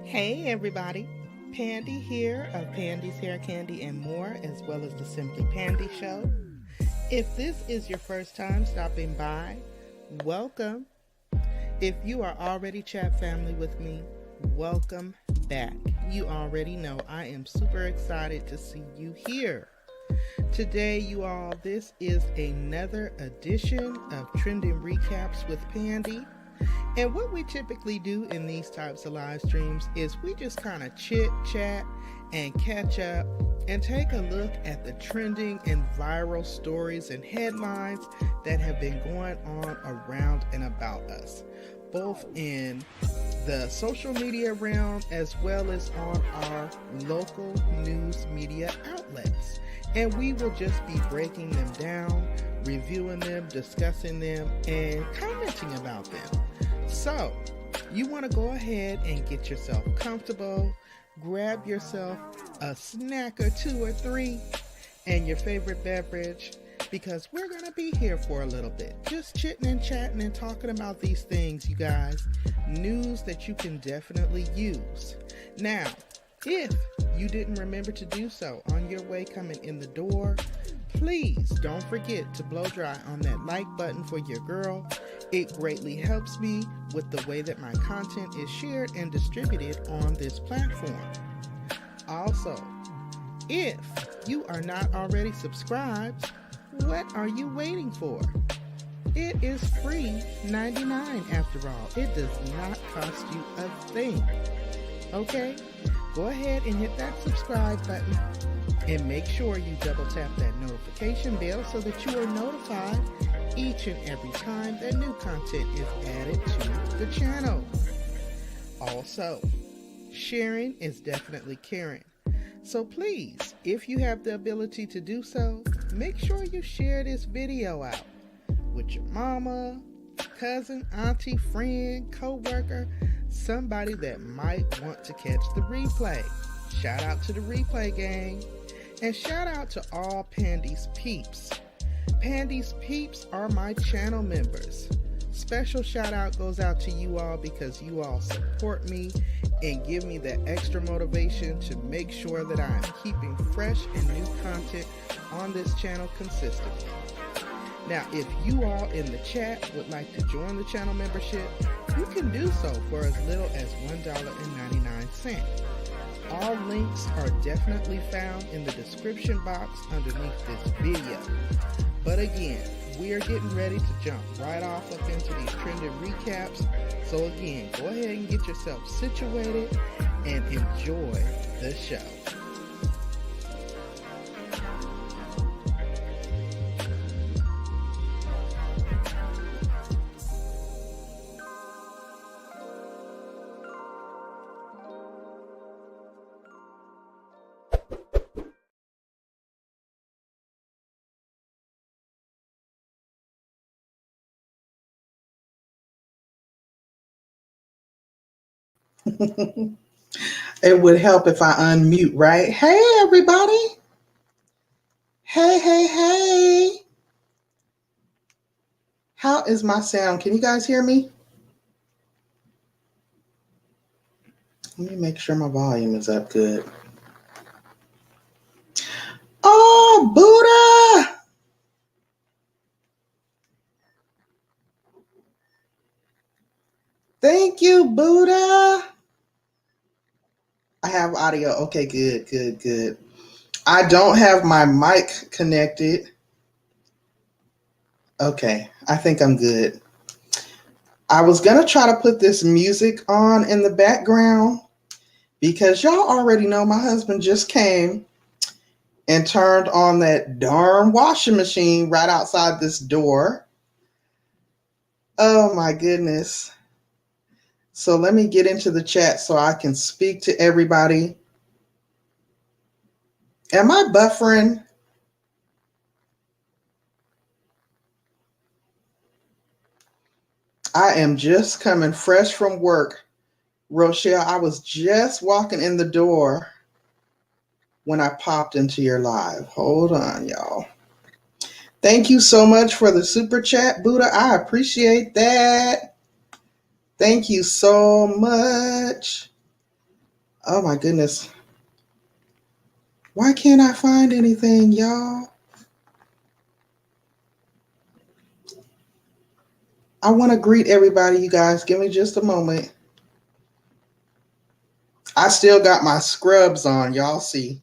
Hey everybody, Pandy here of Pandy's Hair Candy and More, as well as the Simply Pandy Show. If this is your first time stopping by, welcome. If you are already chat family with me, welcome back. You already know I am super excited to see you here. Today, you all, this is another edition of Trending Recaps with Pandy. And what we typically do in these types of live streams is we just kind of chit chat and catch up and take a look at the trending and viral stories and headlines that have been going on around and about us, both in the social media realm as well as on our local news media outlets. And we will just be breaking them down, reviewing them, discussing them, and commenting about them. So, you want to go ahead and get yourself comfortable, grab yourself a snack or two or three, and your favorite beverage, because we're going to be here for a little bit. Just chitting and chatting and talking about these things, you guys. News that you can definitely use. Now, if you didn't remember to do so on your way coming in the door, please don't forget to blow dry on that like button for your girl. It greatly helps me with the way that my content is shared and distributed on this platform. Also, if you are not already subscribed, what are you waiting for? It is free 99 after all. It does not cost you a thing. Okay? Go ahead and hit that subscribe button and make sure you double tap that notification bell so that you are notified each and every time that new content is added to the channel. Also, sharing is definitely caring. So please, if you have the ability to do so, make sure you share this video out with your mama, cousin, auntie, friend, co-worker, somebody that might want to catch the replay. Shout out to the replay gang. And shout out to all Pandy's peeps. Pandy's peeps are my channel members. Special shout out goes out to you all because you all support me and give me that extra motivation to make sure that I am keeping fresh and new content on this channel consistently. Now, if you all in the chat would like to join the channel membership, you can do so for as little as $1.99. All links are definitely found in the description box underneath this video. But again, we are getting ready to jump right off up into these trending recaps. So again, go ahead and get yourself situated and enjoy the show. It would help if I unmute, right? Hey, everybody. Hey. How is my sound? Can you guys hear me? Let me make sure my volume is up good. Oh, Buddha! Thank you, Buddha. I have audio. Okay, good. I don't have my mic connected. Okay, I think I'm good. I was going to try to put this music on in the background because y'all already know my husband just came and turned on that darn washing machine right outside this door. Oh my goodness. So let me get into the chat so I can speak to everybody. Am I buffering? I am just coming fresh from work. Rochelle, I was just walking in the door when I popped into your live. Hold on, y'all. Thank you so much for the super chat, Buddha. I appreciate that. Thank you so much. Oh my goodness. Why can't I find anything, y'all? I want to greet everybody, you guys. Give me just a moment. I still got my scrubs on, y'all see.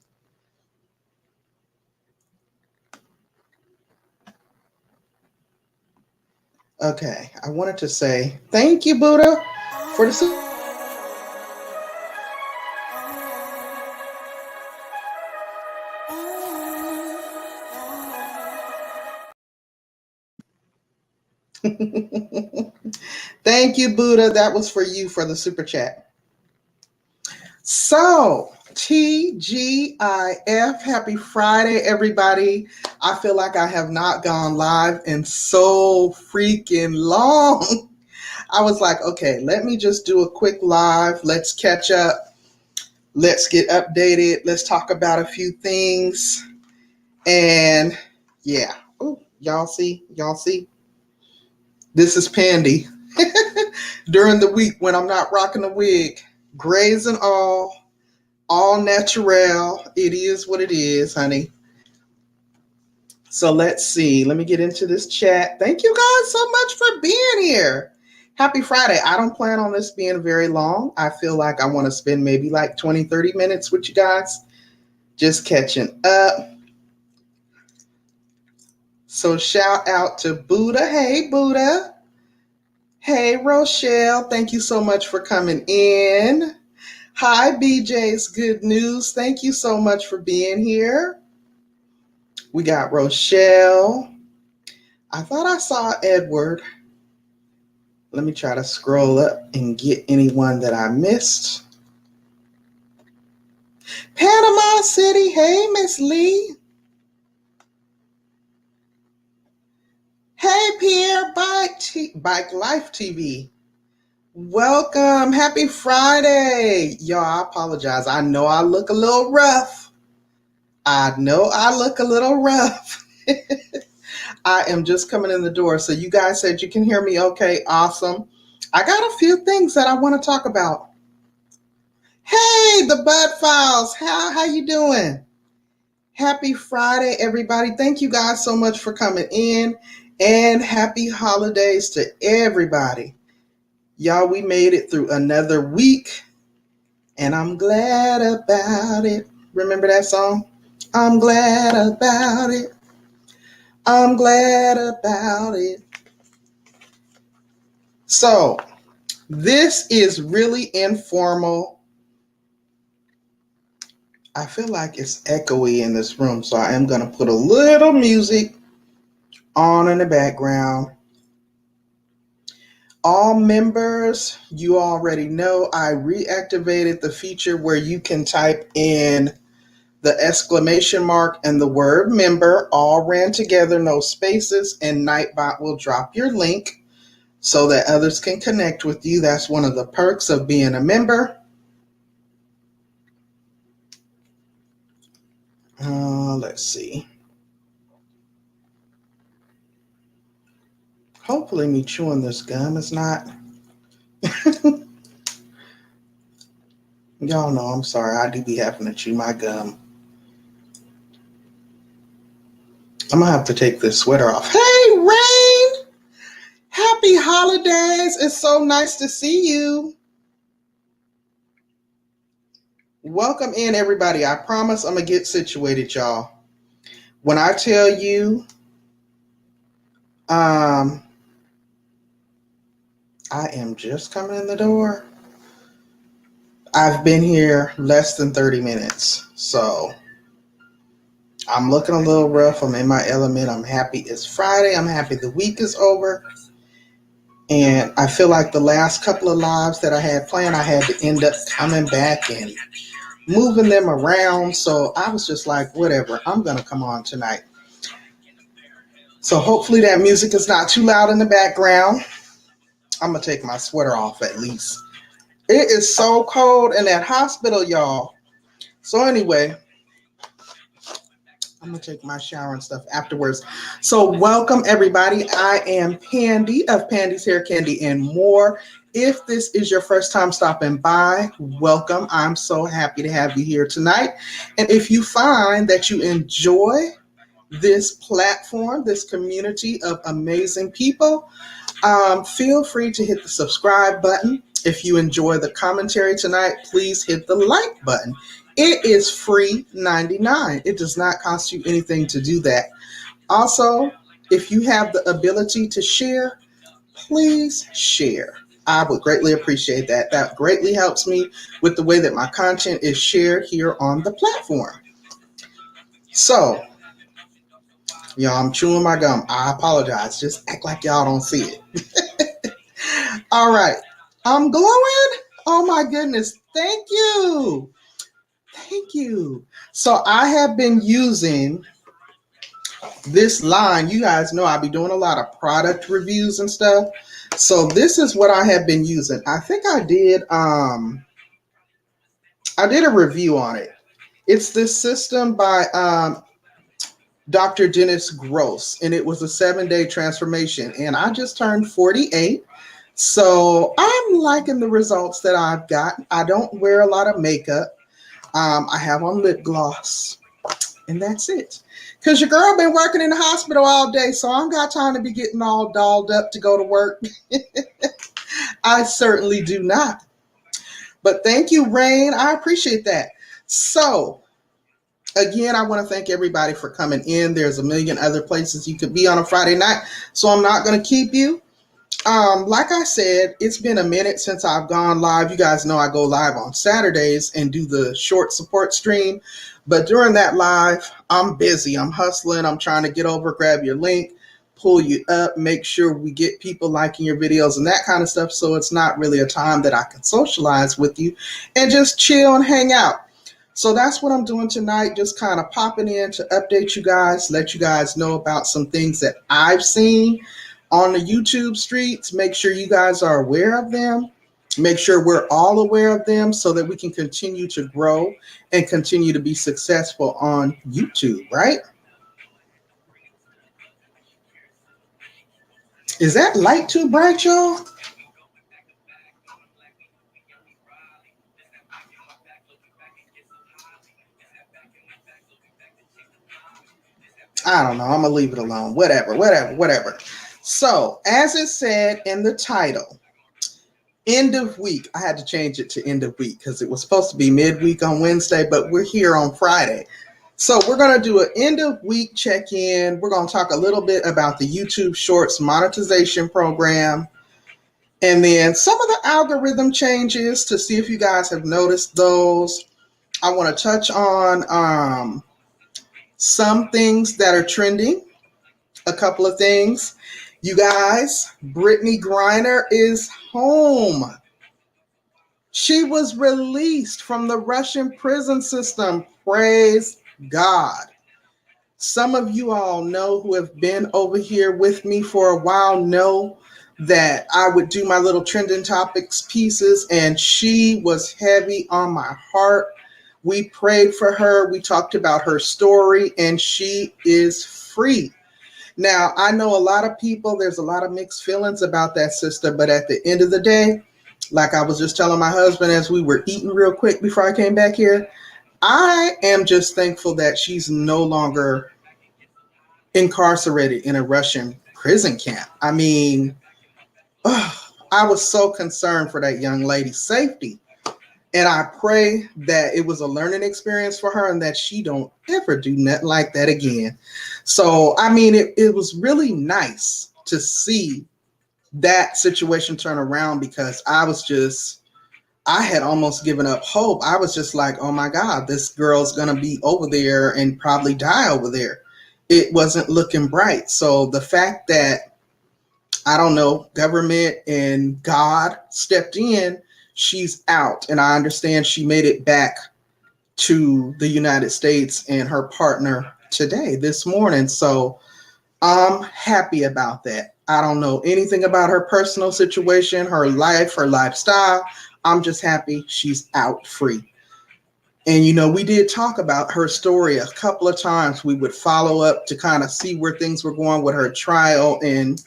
Okay, I wanted to say thank you, Buddha, for the. Thank you, Buddha. That was for you for the super chat. So, TGIF, happy Friday, everybody. I feel like I have not gone live in so freaking long. I was like, okay, let me just do a quick live. Let's catch up. Let's get updated. Let's talk about a few things. And yeah. Ooh, y'all see? Y'all see? This is Pandy. During the week when I'm not rocking a wig. Grays and all natural. It is what it is, honey. So let's see. Let me get into this chat. Thank you guys so much for being here. Happy Friday. I don't plan on this being very long. I feel like I want to spend maybe like 20, 30 minutes with you guys. Just catching up. So shout out to Buddha. Hey, Buddha. Hey, Rochelle. Thank you so much for coming in. Hi, BJ's Good News. Thank you so much for being here. We got Rochelle. I thought I saw Edward. Let me try to scroll up and get anyone that I missed. Panama City. Hey, Miss Lee. Hey, Pierre, Bike Life TV. Welcome. Happy Friday. Y'all, I apologize. I know I look a little rough. I am just coming in the door. So you guys said you can hear me okay. Awesome. I got a few things that I want to talk about. Hey, the Bud Files. How you doing? Happy Friday, everybody. Thank you guys so much for coming in. And happy holidays to everybody. Y'all, we made it through another week. And I'm glad about it. Remember that song? I'm glad about it. I'm glad about it. So, this is really informal. I feel like it's echoey in this room, so I am going to put a little music on in the background. All members, you already know I reactivated the feature where you can type in the exclamation mark and the word member, all ran together, no spaces, and Nightbot will drop your link so that others can connect with you. That's one of the perks of being a member. Let's see. Hopefully me chewing this gum is not. Y'all know I'm sorry. I do be having to chew my gum. I'm going to have to take this sweater off. Hey, Rain! Happy holidays. It's so nice to see you. Welcome in, everybody. I promise I'm going to get situated, y'all. When I tell you, I am just coming in the door. I've been here less than 30 minutes, so I'm looking a little rough. I'm in my element. I'm happy it's Friday. I'm happy the week is over. And I feel like the last couple of lives that I had planned, I had to end up coming back and moving them around. So I was just like, whatever, I'm going to come on tonight. So hopefully that music is not too loud in the background. I'm going to take my sweater off at least. It is so cold in that hospital, y'all. So anyway, I'm going to take my shower and stuff afterwards. So welcome, everybody. I am Pandy of Pandy's Hair Candy and More. If this is your first time stopping by, welcome. I'm so happy to have you here tonight. And if you find that you enjoy this platform, this community of amazing people, feel free to hit the subscribe button. If you enjoy the commentary tonight, please hit the like button. It is free 99. It does not cost you anything to do that. Also, if you have the ability to share, please share. I would greatly appreciate that. That greatly helps me with the way that my content is shared here on the platform. So, y'all, I'm chewing my gum. I apologize. Just act like y'all don't see it. All right. I'm glowing. Oh my goodness. Thank you. Thank you. So I have been using this line. You guys know I'll be doing a lot of product reviews and stuff. So this is what I have been using. I think I did a review on it. It's this system by Dr. Dennis Gross, and it was a 7-day transformation. And I just turned 48. So I'm liking the results that I've got. I don't wear a lot of makeup. I have on lip gloss, and that's it. Because your girl been working in the hospital all day, so I don't got time to be getting all dolled up to go to work. I certainly do not. But thank you, Rain. I appreciate that. So, again, I want to thank everybody for coming in. There's a million other places you could be on a Friday night, so I'm not going to keep you. Like I said, it's been a minute since I've gone live. You guys know I go live on Saturdays and do the short support stream. But during that live, I'm busy. I'm hustling. I'm trying to get over, grab your link, pull you up, make sure we get people liking your videos and that kind of stuff. So it's not really a time that I can socialize with you and just chill and hang out. So that's what I'm doing tonight, just kind of popping in to update you guys, let you guys know about some things that I've seen on the YouTube streets. Make sure you guys are aware of them. Make sure we're all aware of them so that we can continue to grow and continue to be successful on YouTube, right? Is that light too bright, y'all? I don't know. I'm going to leave it alone. Whatever. So, as it said in the title, end of week. I had to change it to end of week because it was supposed to be midweek on Wednesday, but we're here on Friday. So we're going to do an end of week check-in. We're going to talk a little bit about the YouTube Shorts monetization program, and then some of the algorithm changes to see if you guys have noticed those. I want to touch on some things that are trending, a couple of things. You guys, Brittany Griner is home. She was released from the Russian prison system. Praise God. Some of you all know, who have been over here with me for a while, know that I would do my little trending topics pieces, and she was heavy on my heart. We prayed for her. We talked about her story, and she is free. Now, I know a lot of people, there's a lot of mixed feelings about that sister, but at the end of the day, like I was just telling my husband as we were eating real quick before I came back here, I am just thankful that she's no longer incarcerated in a Russian prison camp. I mean, I was so concerned for that young lady's safety. And I pray that it was a learning experience for her and that she don't ever do nothing like that again. So, I mean, it was really nice to see that situation turn around, because I had almost given up hope. I was just like, oh my God, this girl's going to be over there and probably die over there. It wasn't looking bright. So the fact that, I don't know, government and God stepped in, she's out. And I understand she made it back to the United States and her partner today, this morning. So I'm happy about that. I don't know anything about her personal situation, her life, her lifestyle. I'm just happy she's out free. And, you know, we did talk about her story a couple of times. We would follow up to kind of see where things were going with her trial. And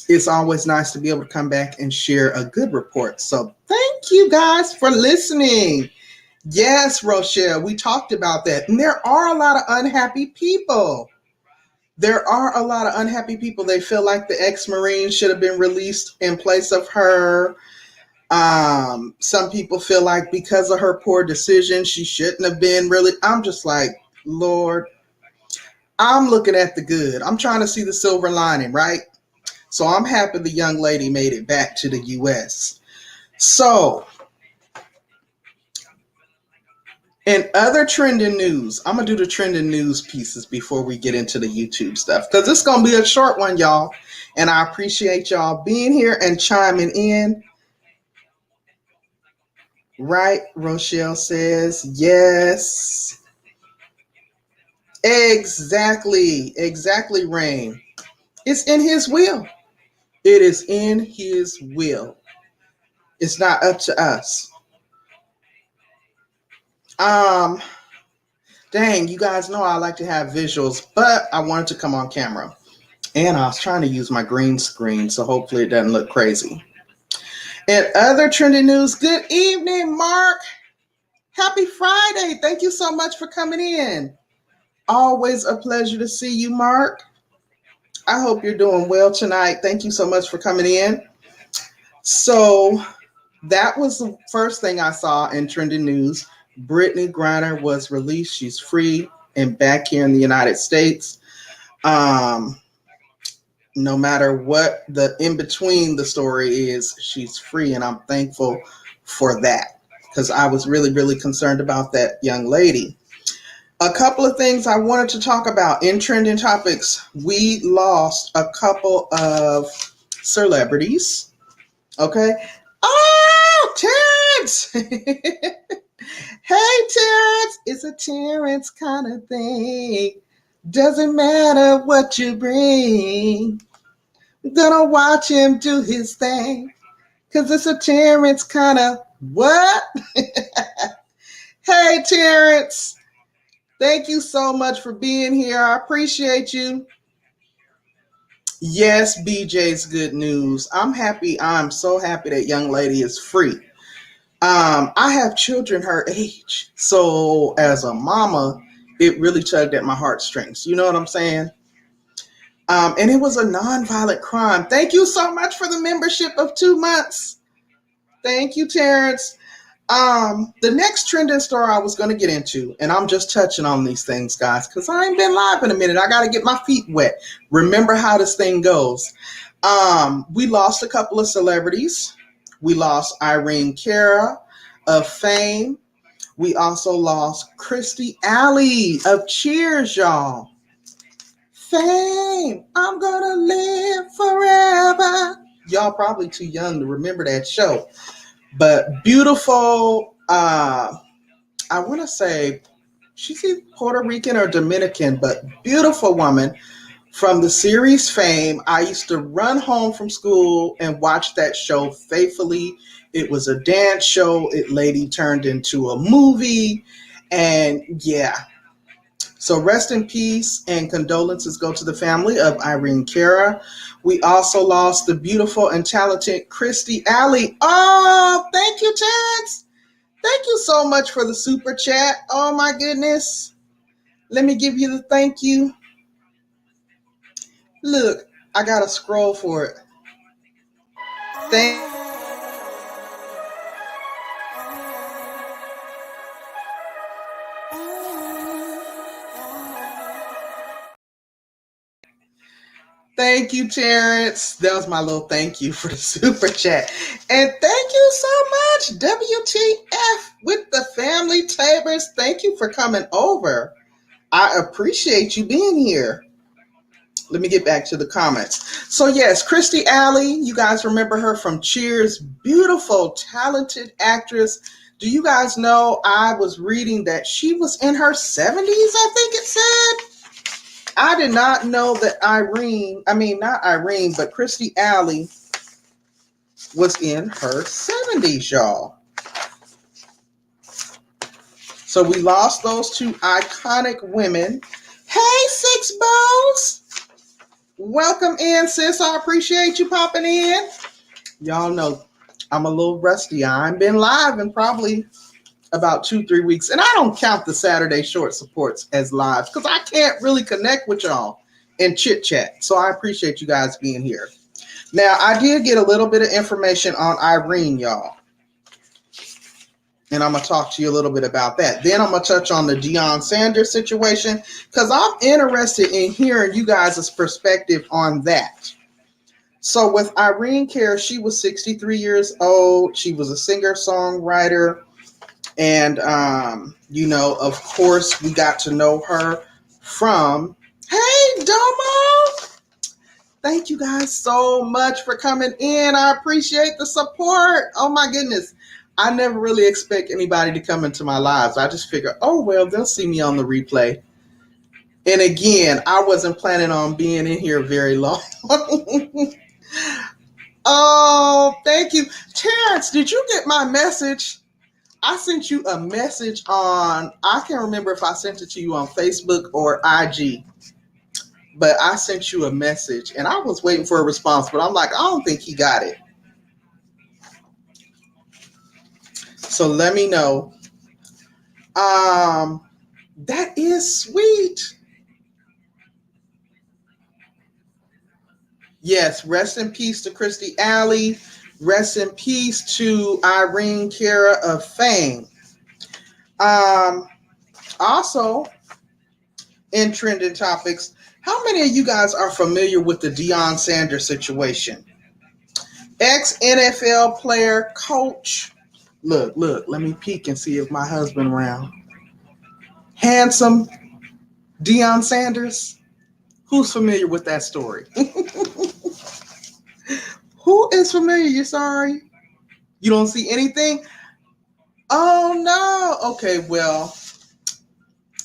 it's always nice to be able to come back and share a good report. So thank you guys for listening. Yes, Rochelle, we talked about that. And there are a lot of unhappy people. There are a lot of unhappy people. They feel like the ex-Marine should have been released in place of her. Some people feel like because of her poor decision, she shouldn't have been really. I'm just like, Lord, I'm looking at the good. I'm trying to see the silver lining, right? So I'm happy the young lady made it back to the US. So, in other trending news, I'm going to do the trending news pieces before we get into the YouTube stuff because it's going to be a short one, y'all. And I appreciate y'all being here and chiming in. Right, Rochelle says, yes. Exactly, Rain. It's in his will. It is in his will. It's not up to us. Dang, you guys know I like to have visuals, but I wanted to come on camera. And I was trying to use my green screen, so hopefully it doesn't look crazy. And other trending news, good evening, Mark. Happy Friday. Thank you so much for coming in. Always a pleasure to see you, Mark. I hope you're doing well tonight. Thank you so much for coming in. So that was the first thing I saw in trending news. Brittany Griner was released. She's free and back here in the United States. No matter what the in between the story is, she's free, and I'm thankful for that because I was really, really concerned about that young lady. A couple of things I wanted to talk about in trending topics. We lost a couple of celebrities. Okay. Oh, Terrence! Hey, Terrence! It's a Terrence kind of thing. Doesn't matter what you bring. Gonna watch him do his thing. Cause it's a Terrence kind of what? Hey, Terrence! Thank you so much for being here. I appreciate you. Yes, BJ's good news. I'm happy. I'm so happy that young lady is free. I have children her age. So as a mama, it really tugged at my heartstrings. You know what I'm saying? And it was a nonviolent crime. Thank you so much for the membership of 2 months. Thank you, Terrence. The next trending story I was going to get into, and I'm just touching on these things, guys, because I ain't been live in a minute. I got to get my feet wet. Remember how this thing goes. We lost a couple of celebrities. We lost Irene Cara of Fame. We also lost Christy Alley of Cheers, y'all. Fame, I'm gonna live forever. Y'all probably too young to remember that show. But beautiful, I want to say she's either Puerto Rican or Dominican, but beautiful woman from the series Fame. I used to run home from school and watch that show faithfully. It was a dance show. It later turned into a movie. And yeah. So rest in peace and condolences go to the family of Irene Cara. We also lost the beautiful and talented Christy Alley. Oh, thank you, Terrence. Thank you so much for the super chat. Oh my goodness. Let me give you the thank you. Look, I gotta scroll for it. Thank Thank you, Terrence. That was my little thank you for the super chat. And thank you so much, WTF with the family Tabers. Thank you for coming over. I appreciate you being here. Let me get back to the comments. So yes, Christy Alley, you guys remember her from Cheers. Beautiful, talented actress. Do you guys know I was reading that she was in her 70s, I think it said. I did not know that not Irene, but Christy Alley was in her 70s, y'all. So we lost those two iconic women. Hey, Six Bones. Welcome in, sis. I appreciate you popping in. Y'all know I'm a little rusty. I ain't been live in probably about 2-3 weeks. And I don't count the Saturday short supports as lives because I can't really connect with y'all and chit chat. So I appreciate you guys being here. Now, I did get a little bit of information on Irene, y'all. And I'm going to talk to you a little bit about that. Then I'm going to touch on the Deion Sanders situation because I'm interested in hearing you guys' perspective on that. So with Irene Cara, she was 63 years old. She was a singer-songwriter. And, of course, we got to know her from, hey, Domo. Thank you guys so much for coming in. I appreciate the support. Oh, my goodness. I never really expect anybody to come into my lives. I just figure, oh, well, they'll see me on the replay. And again, I wasn't planning on being in here very long. Oh, thank you. Terrence, did you get my message? I sent you a message on, I can't remember if I sent it to you on Facebook or IG, but I sent you a message and I was waiting for a response, but I'm like, I don't think he got it. So let me know. That is sweet. Yes, rest in peace to Christy Alley. Rest in peace to Irene Cara of fame. Also, in trending topics, how many of you guys are familiar with the Deion Sanders situation? Ex-NFL player, coach. Look, let me peek and see if my husband around. Handsome Deion Sanders. Who's familiar with that story? Who is familiar? You're sorry? You don't see anything? Oh, no. Okay, well,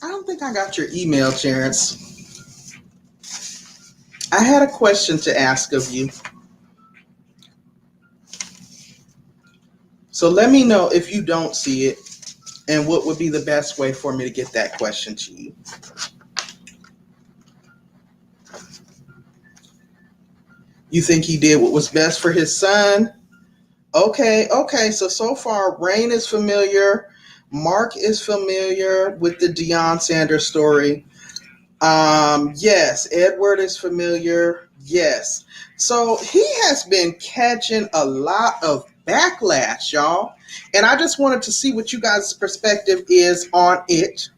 I don't think I got your email, Terrence. I had a question to ask of you. So let me know if you don't see it and what would be the best way for me to get that question to you. You think he did what was best for his son? Okay. So far, Rain is familiar. Mark is familiar with the Deion Sanders story. Yes. Edward is familiar. Yes. So he has been catching a lot of backlash, y'all. And I just wanted to see what you guys' perspective is on it.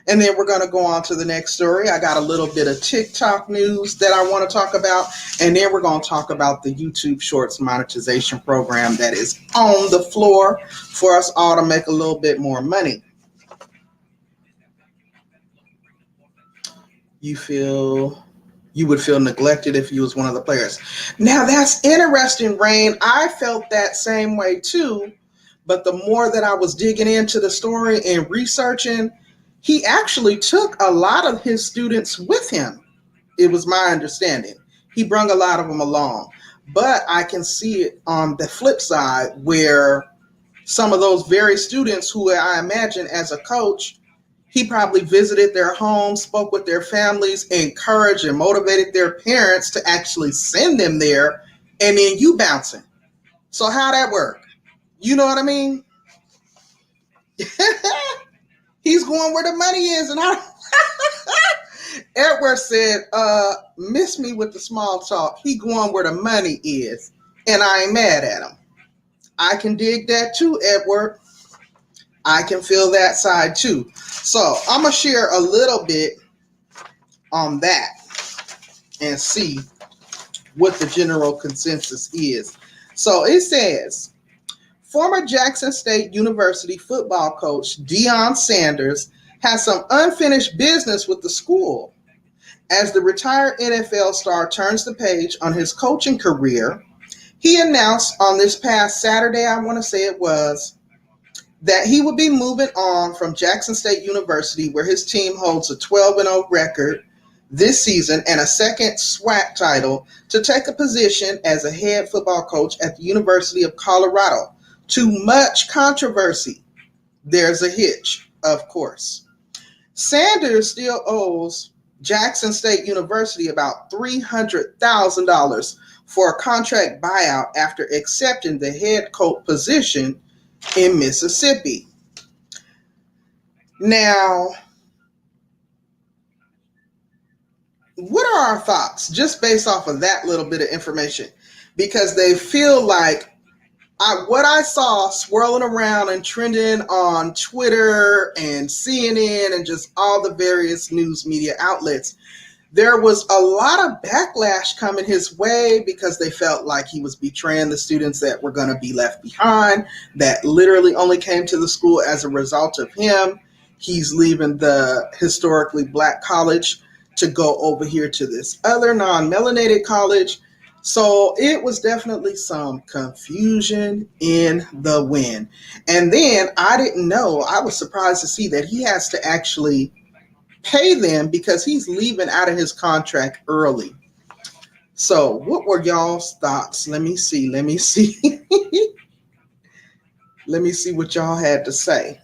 And then we're going to go on to the next story. I got a little bit of TikTok news that I want to talk about. And then we're going to talk about the YouTube Shorts monetization program that is on the floor for us all to make a little bit more money. You would feel neglected if you was one of the players. Now that's interesting, Rain. I felt that same way too. But the more that I was digging into the story and researching, he actually took a lot of his students with him. It was my understanding. He brought a lot of them along. But I can see it on the flip side where some of those very students who I imagine as a coach, he probably visited their homes, spoke with their families, encouraged and motivated their parents to actually send them there, and then you bouncing. So how that work? You know what I mean? He's going where the money is, and Edward said, miss me with the small talk. He going where the money is, and I ain't mad at him. I can dig that too, Edward. I can feel that side too. So I'm going to share a little bit on that and see what the general consensus is. So it says, former Jackson State University football coach Deion Sanders has some unfinished business with the school. As the retired NFL star turns the page on his coaching career, he announced on this past Saturday, I want to say it was, that he would be moving on from Jackson State University, where his team holds a 12-0 record this season and a second SWAC title, to take a position as a head football coach at the University of Colorado. Too much controversy. There's a hitch, of course. Sanders still owes Jackson State University about $300,000 for a contract buyout after accepting the head coach position in Mississippi. Now, what are our thoughts just based off of that little bit of information? Because they feel like what I saw swirling around and trending on Twitter and CNN and just all the various news media outlets, there was a lot of backlash coming his way because they felt like he was betraying the students that were going to be left behind, that literally only came to the school as a result of him. He's leaving the historically black college to go over here to this other non-melanated college. So it was definitely some confusion in the wind. And then I didn't know, I was surprised to see that he has to actually pay them because he's leaving out of his contract early. So what were y'all's thoughts? Let me see. Let me see what y'all had to say.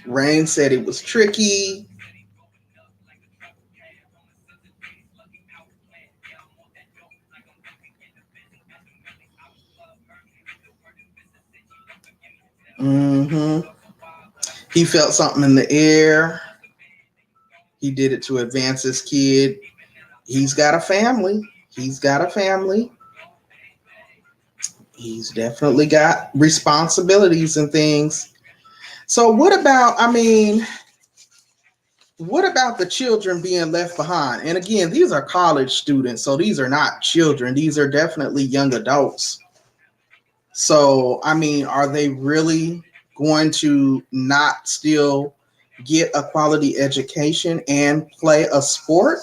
Rain said it was tricky. He felt something in the air. He did it to advance his kid. He's got a family. He's definitely got responsibilities and things. So what about the children being left behind? And again, these are college students, so these are not children. These are definitely young adults. So, are they really going to not still get a quality education and play a sport?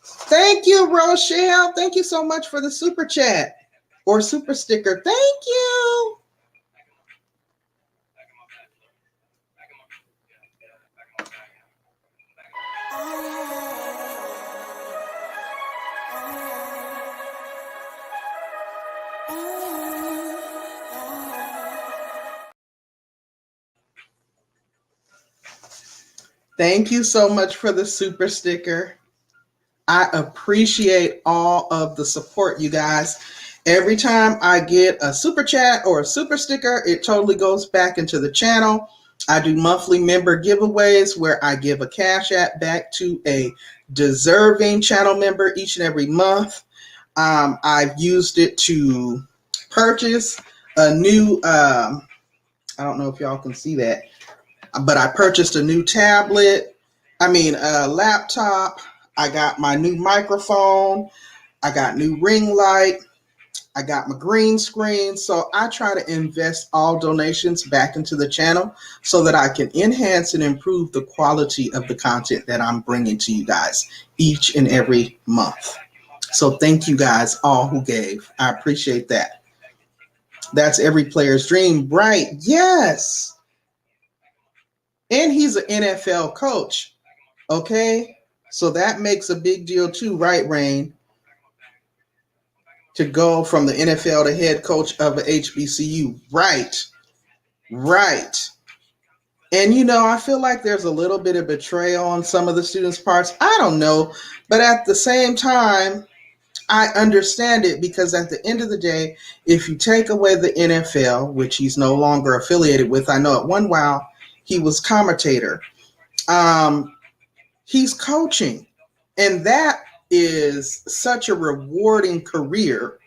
Thank you, Rochelle. Thank you so much for the super chat or super sticker. Thank you. Thank you so much for the super sticker. I appreciate all of the support, you guys. Every time I get a super chat or a super sticker, it totally goes back into the channel. I do monthly member giveaways where I give a cash app back to a deserving channel member each and every month. I've used it to purchase a new, I don't know if y'all can see that, but I purchased a new laptop. I got my new microphone. I got new ring light. I got my green screen. So I try to invest all donations back into the channel so that I can enhance and improve the quality of the content that I'm bringing to you guys each and every month. So thank you guys all who gave. I appreciate that. That's every player's dream, right? Yes. And he's an NFL coach. Okay. So that makes a big deal too, right, Rain? To go from the NFL to head coach of an HBCU. Right. And I feel like there's a little bit of betrayal on some of the students' parts. I don't know. But at the same time, I understand it because at the end of the day, if you take away the NFL, which he's no longer affiliated with, I know at one while he was commentator. He's coaching, and that is such a rewarding career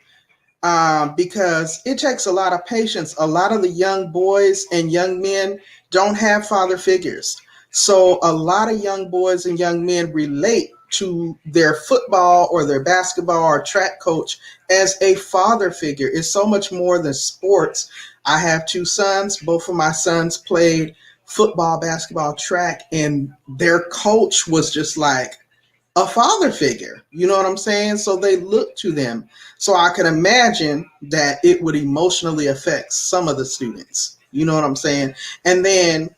because it takes a lot of patience. A lot of the young boys and young men don't have father figures. So a lot of young boys and young men relate to their football or their basketball or track coach as a father figure. It's so much more than sports. I have two sons. Both of my sons played football, basketball, track, and their coach was just like a father figure. You know what I'm saying? So they look to them. So I can imagine that it would emotionally affect some of the students. You know what I'm saying? And then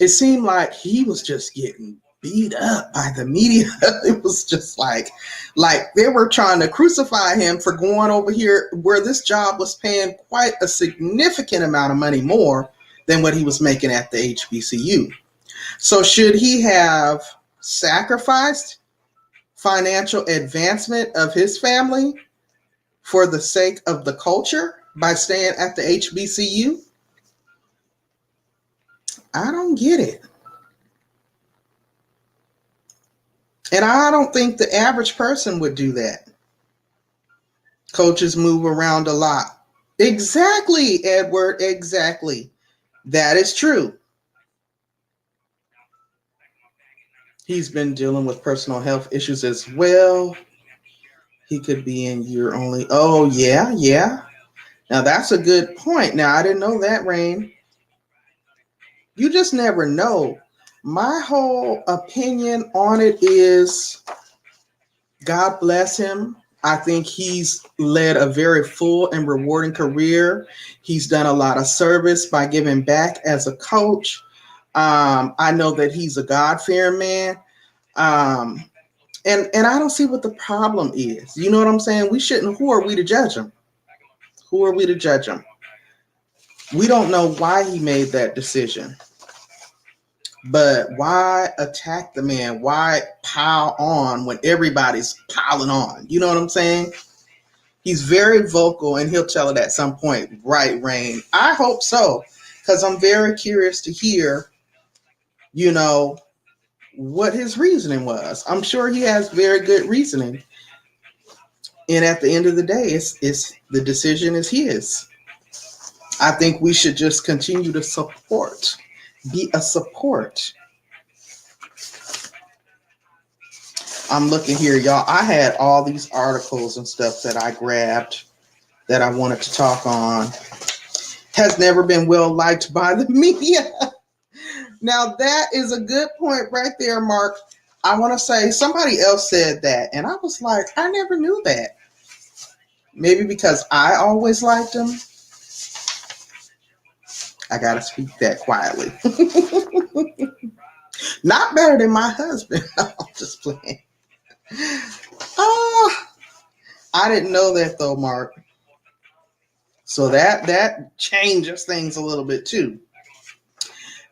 it seemed like he was just getting beat up by the media. It was just like they were trying to crucify him for going over here where this job was paying quite a significant amount of money more than what he was making at the HBCU. So should he have sacrificed financial advancement of his family for the sake of the culture by staying at the HBCU? I don't get it. And I don't think the average person would do that. Coaches move around a lot. Exactly, Edward, exactly. That is true. He's been dealing with personal health issues as well. He could be in year only. Oh, yeah, yeah. Now that's a good point. Now I didn't know that, Rain. You just never know. My whole opinion on it is God bless him. I think he's led a very full and rewarding career. He's done a lot of service by giving back as a coach. I know that he's a God-fearing man. Um, and I don't see what the problem is. You know what I'm saying? We shouldn't. Who are we to judge him? Who are we to judge him? We don't know why he made that decision. But why attack the man? Why pile on when everybody's piling on? You know what I'm saying? He's very vocal and he'll tell it at some point, right, Rain? I hope so, because I'm very curious to hear, you know, what his reasoning was. I'm sure he has very good reasoning. And at the end of the day, it's the decision is his. I think we should just continue to support, be a support. I'm looking here, y'all. I had all these articles and stuff that I grabbed that I wanted to talk on. Has never been well liked by the media. Now, that is a good point right there, Mark. I want to say somebody else said that, and I was like, I never knew that. Maybe because I always liked him. I got to speak that quietly. Not better than my husband. I'm just playing. Oh, I didn't know that though, Mark. So that changes things a little bit too.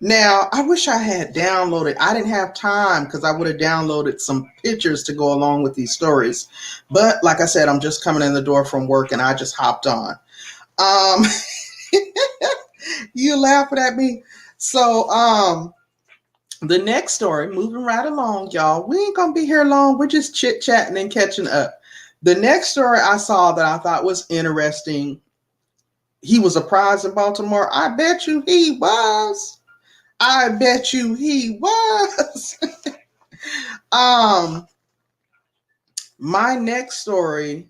Now, I wish I had downloaded. I didn't have time because I would have downloaded some pictures to go along with these stories. But like I said, I'm just coming in the door from work and I just hopped on. Um, you laughing at me? So, the next story, moving right along, y'all. We ain't gonna be here long. We're just chit chatting and catching up. The next story I saw that I thought was interesting. He was a prize in Baltimore. I bet you he was. I bet you he was. um, my next story,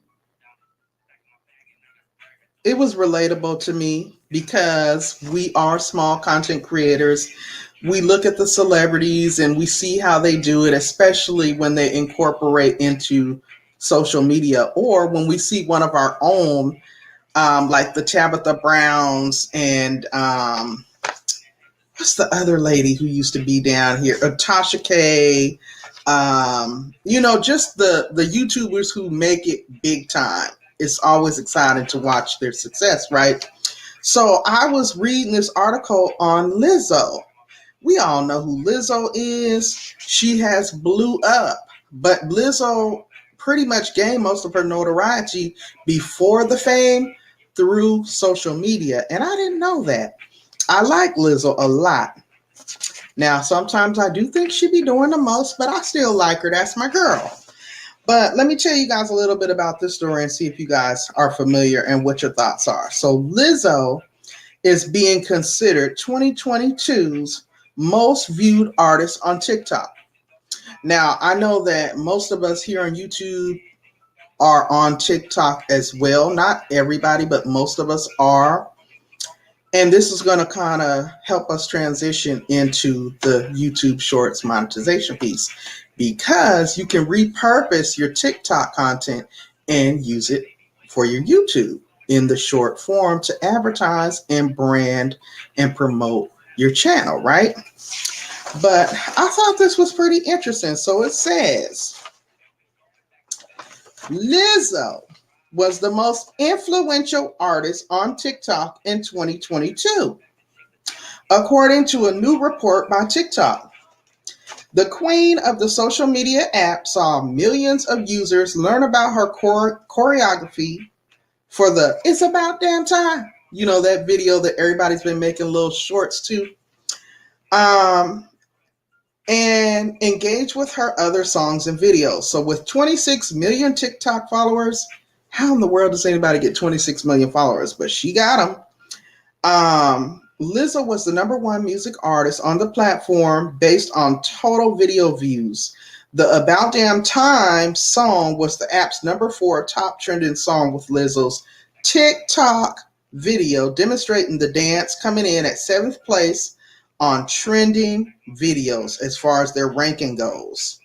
it was relatable to me because we are small content creators. We look at the celebrities and we see how they do it, especially when they incorporate into social media or when we see one of our own, like the Tabitha Browns and what's the other lady who used to be down here? Tasha K. Just the YouTubers who make it big time. It's always exciting to watch their success, right? So I was reading this article on Lizzo. We all know who Lizzo is. She has blew up, but Lizzo pretty much gained most of her notoriety before the fame through social media. And I didn't know that. I like Lizzo a lot. Now, sometimes I do think she be doing the most, but I still like her. That's my girl. But let me tell you guys a little bit about this story and see if you guys are familiar and what your thoughts are. So Lizzo is being considered 2022's most viewed artist on TikTok. Now, I know that most of us here on YouTube are on TikTok as well. Not everybody, but most of us are. And this is going to kind of help us transition into the YouTube Shorts monetization piece because you can repurpose your TikTok content and use it for your YouTube in the short form to advertise and brand and promote your channel, right? But I thought this was pretty interesting. So it says Lizzo was the most influential artist on TikTok in 2022. according to a new report by TikTok. The queen of the social media app saw millions of users learn about her choreography for the It's About Damn Time. You know, that video that everybody's been making little shorts to. Um, and engage with her other songs and videos. So, with 26 million TikTok followers, how in the world does anybody get 26 million followers? But she got them. Lizzo was the number one music artist on the platform based on total video views. The About Damn Time song was the app's number four top trending song with Lizzo's TikTok video demonstrating the dance, coming in at seventh place on trending videos as far as their ranking goes.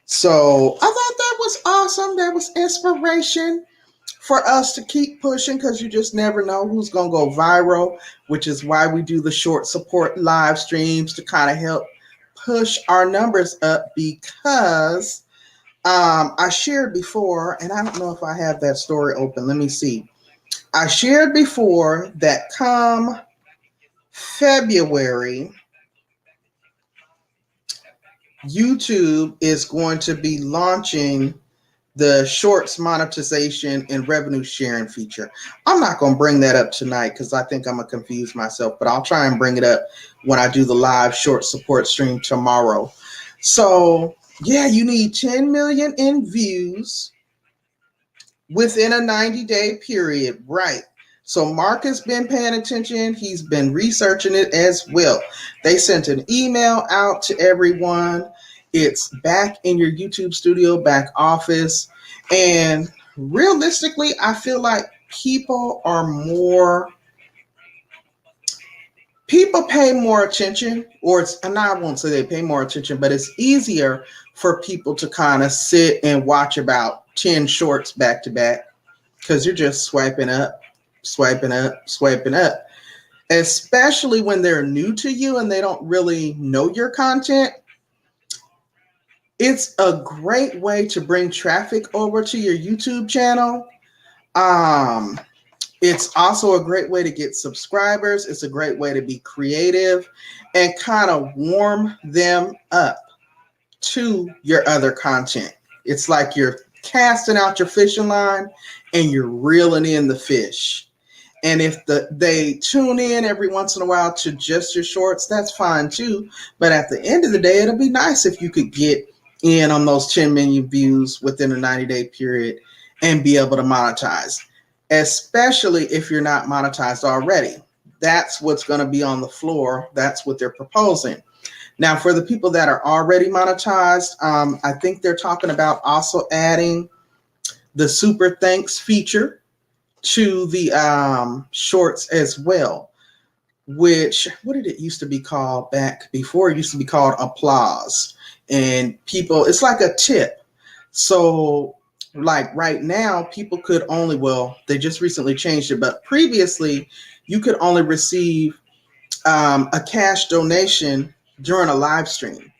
So I thought that was awesome. That was inspiration for us to keep pushing because you just never know who's going to go viral, which is why we do the short support live streams to kind of help push our numbers up because I shared before, and I don't know if I have that story open. Let me see. I shared before that come February, YouTube is going to be launching the shorts monetization and revenue sharing feature. I'm not going to bring that up tonight because I think I'm going to confuse myself, but I'll try and bring it up when I do the live short support stream tomorrow. So, yeah, you need 10 million in views within a 90-day period, right? So Mark has been paying attention. He's been researching it as well. They sent an email out to everyone. It's back in your YouTube studio, back office. And realistically, I feel like people pay more attention, or it's, and I won't say they pay more attention, but it's easier for people to kind of sit and watch about 10 shorts back to back because you're just swiping up, swiping up, swiping up, especially when they're new to you and they don't really know your content. It's a great way to bring traffic over to your YouTube channel. It's also a great way to get subscribers. It's a great way to be creative and kind of warm them up to your other content. It's like you're casting out your fishing line and you're reeling in the fish. And if they tune in every once in a while to just your shorts, that's fine too. But at the end of the day, it'll be nice if you could get in on those 10 million views within a 90-day period and be able to monetize, especially if you're not monetized already. That's what's going to be on the floor. That's what they're proposing. Now, for the people that are already monetized, I think they're talking about also adding the super thanks feature to the shorts as well, which, what did it used to be called back before? It used to be called applause. And people, it's like a tip. So like right now, people could only, well, they just recently changed it, but previously you could only receive a cash donation during a live stream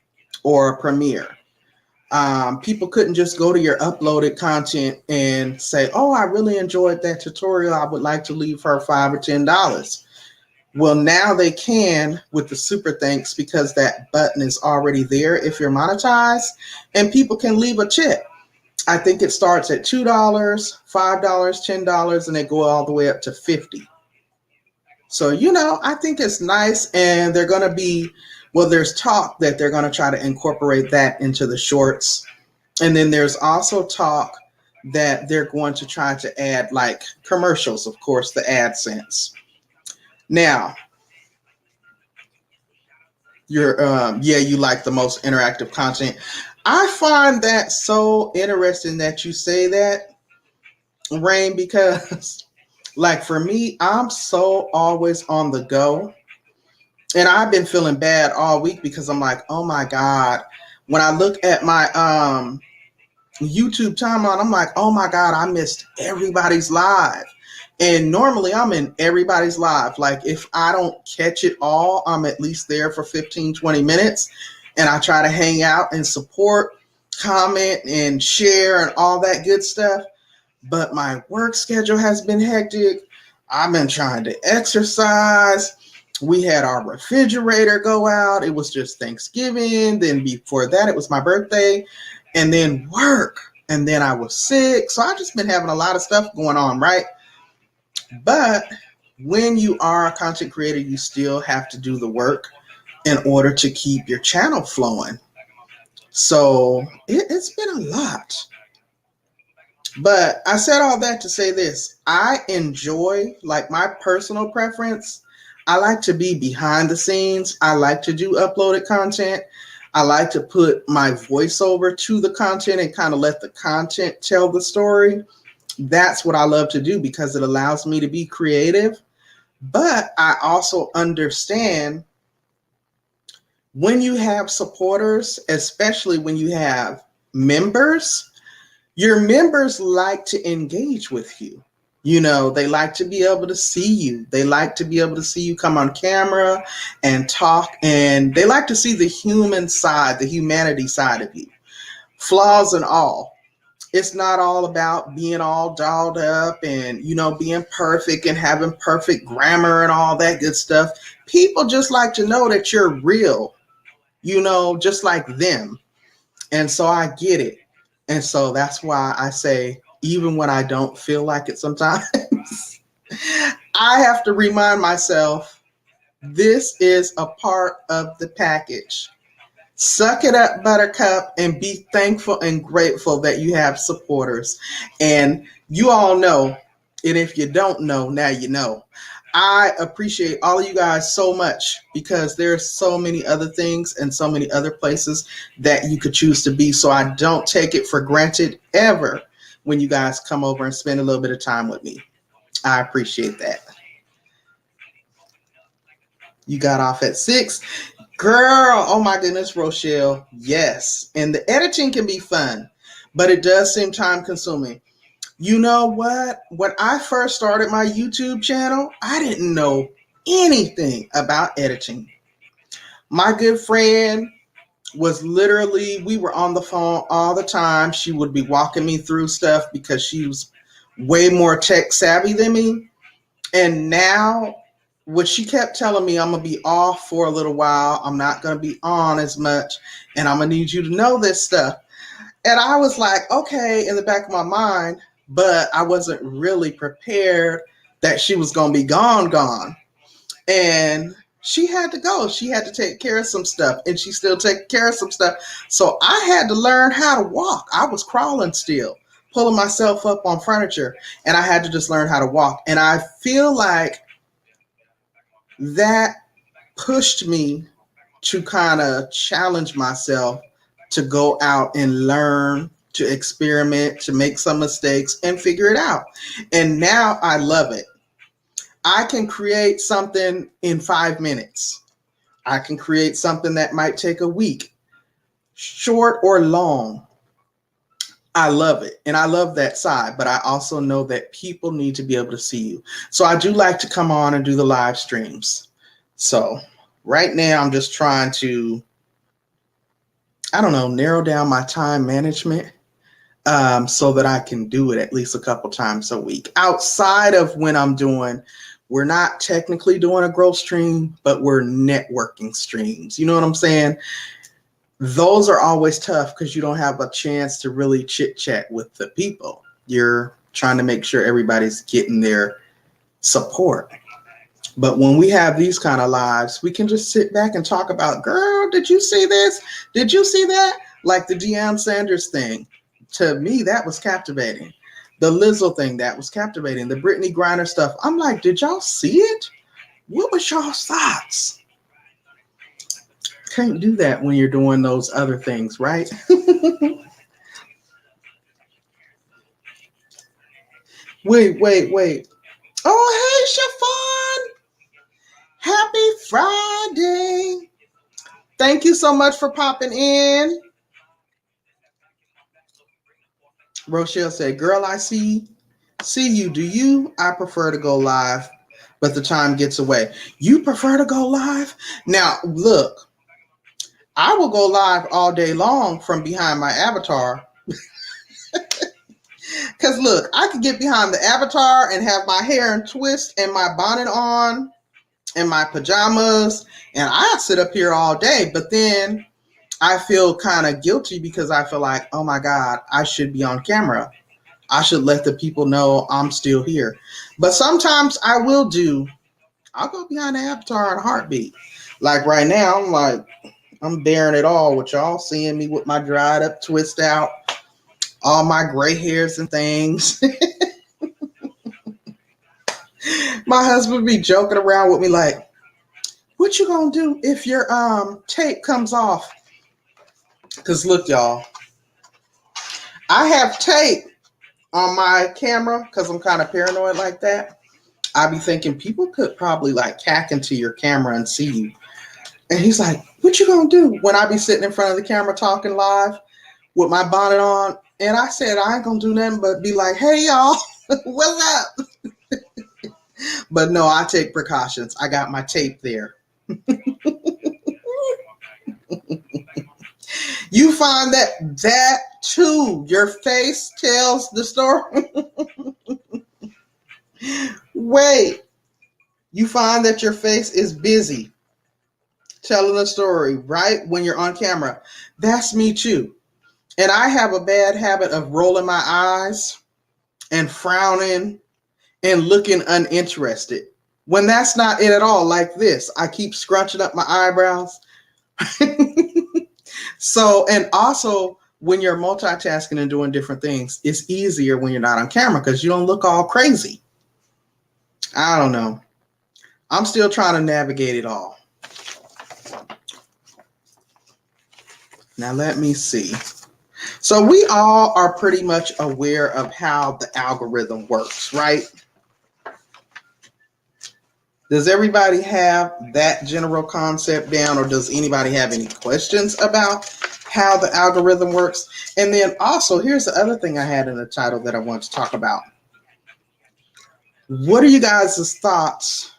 or a premiere. People couldn't just go to your uploaded content and say, oh, I really enjoyed that tutorial. I would like to leave her $5 or $10. Well, now they can with the super thanks because that button is already there if you're monetized, and people can leave a tip. I think it starts at $2, $5, $10, and they go all the way up to $50. So, I think it's nice, and they're going to be, well, there's talk that they're going to try to incorporate that into the shorts. And then there's also talk that they're going to try to add like commercials, of course, the AdSense. Now, you like the most interactive content. I find that so interesting that you say that, Rain, because like for me, I'm so always on the go. And I've been feeling bad all week because I'm like, oh my God. When I look at my YouTube timeline, I'm like, oh my God, I missed everybody's live. And normally I'm in everybody's live. Like if I don't catch it all, I'm at least there for 15, 20 minutes. And I try to hang out and support, comment, and share and all that good stuff. But my work schedule has been hectic. I've been trying to exercise. We had our refrigerator go out. It was just Thanksgiving. Then before that, it was my birthday. And then work. And then I was sick. So I've just been having a lot of stuff going on, right? But when you are a content creator, you still have to do the work in order to keep your channel flowing. So it's been a lot. But I said all that to say this. I enjoy, like, my personal preference. I like to be behind the scenes. I like to do uploaded content. I like to put my voiceover to the content and kind of let the content tell the story. That's what I love to do because it allows me to be creative. But I also understand when you have supporters, especially when you have members, your members like to engage with you. You know, they like to be able to see you. They like to be able to see you come on camera and talk. And they like to see the human side, the humanity side of you, flaws and all. It's not all about being all dolled up and, you know, being perfect and having perfect grammar and all that good stuff. People just like to know that you're real, you know, just like them. And so I get it. And so that's why I say, even when I don't feel like it sometimes, I have to remind myself, this is a part of the package. Suck it up, Buttercup, and be thankful and grateful that you have supporters. And you all know, and if you don't know, now you know. I appreciate all of you guys so much because there's so many other things and so many other places that you could choose to be. So I don't take it for granted ever when you guys come over and spend a little bit of time with me. I appreciate that. You got off at 6. Girl, oh my goodness, Rochelle. Yes. And the editing can be fun, but it does seem time consuming. You know what? When I first started my YouTube channel, I didn't know anything about editing. My good friend was literally, we were on the phone all the time. She would be walking me through stuff because she was way more tech savvy than me. And now, what she kept telling me, I'm going to be off for a little while. I'm not going to be on as much. And I'm going to need you to know this stuff. And I was like, okay, in the back of my mind, but I wasn't really prepared that she was going to be gone. And she had to go. She had to take care of some stuff, and she still taking care of some stuff. So I had to learn how to walk. I was crawling still, pulling myself up on furniture, and I had to just learn how to walk. And I feel like that pushed me to kind of challenge myself to go out and learn, to experiment, to make some mistakes and figure it out. And now I love it. I can create something in 5 minutes. I can create something that might take a week, short or long. I love it. And I love that side, but I also know that people need to be able to see you. So I do like to come on and do the live streams. So right now I'm just trying to, I don't know, narrow down my time management so that I can do it at least a couple times a week. Outside of when I'm doing, we're not technically doing a growth stream, but we're networking streams. You know what I'm saying? Those are always tough because you don't have a chance to really chit chat with the people. You're trying to make sure everybody's getting their support. But when we have these kind of lives, we can just sit back and talk about, girl, did you see this? Did you see that? Like the Deion Sanders thing. To me, that was captivating. The Lizzo thing, that was captivating. The Brittany Griner stuff. I'm like, did y'all see it? What was y'all's thoughts? Can't do that when you're doing those other things, right? Wait. Oh, hey, Chiffon. Happy Friday. Thank you so much for popping in. Rochelle said, girl, I see you. Do you? I prefer to go live, but the time gets away. You prefer to go live? Now, look, I will go live all day long from behind my avatar. Because look, I could get behind the avatar and have my hair in twist and my bonnet on in my pajamas and I sit up here all day, but then I feel kind of guilty because I feel like, oh my God, I should be on camera. I should let the people know I'm still here. But sometimes I'll go behind the avatar in a heartbeat. Like right now, I'm bearing it all with y'all seeing me with my dried up twist out, all my gray hairs and things. My husband be joking around with me like, what you gonna do if your tape comes off? Cause look, y'all, I have tape on my camera because I'm kind of paranoid like that. I be thinking people could probably like hack into your camera and see you. And he's like, what you gonna do? When I be sitting in front of the camera talking live with my bonnet on. And I said, I ain't gonna do nothing but be like, hey y'all, what's up? But no, I take precautions. I got my tape there. You find that too, your face tells the story. Wait, you find that your face is busy telling a story right when you're on camera. That's me too. And I have a bad habit of rolling my eyes and frowning and looking uninterested. When that's not it at all, like this, I keep scrunching up my eyebrows. So, and also when you're multitasking and doing different things, it's easier when you're not on camera because you don't look all crazy. I don't know. I'm still trying to navigate it all. Now, let me see. So we all are pretty much aware of how the algorithm works, right? Does everybody have that general concept down, or does anybody have any questions about how the algorithm works? And then also, here's the other thing I had in the title that I want to talk about. What are you guys' thoughts?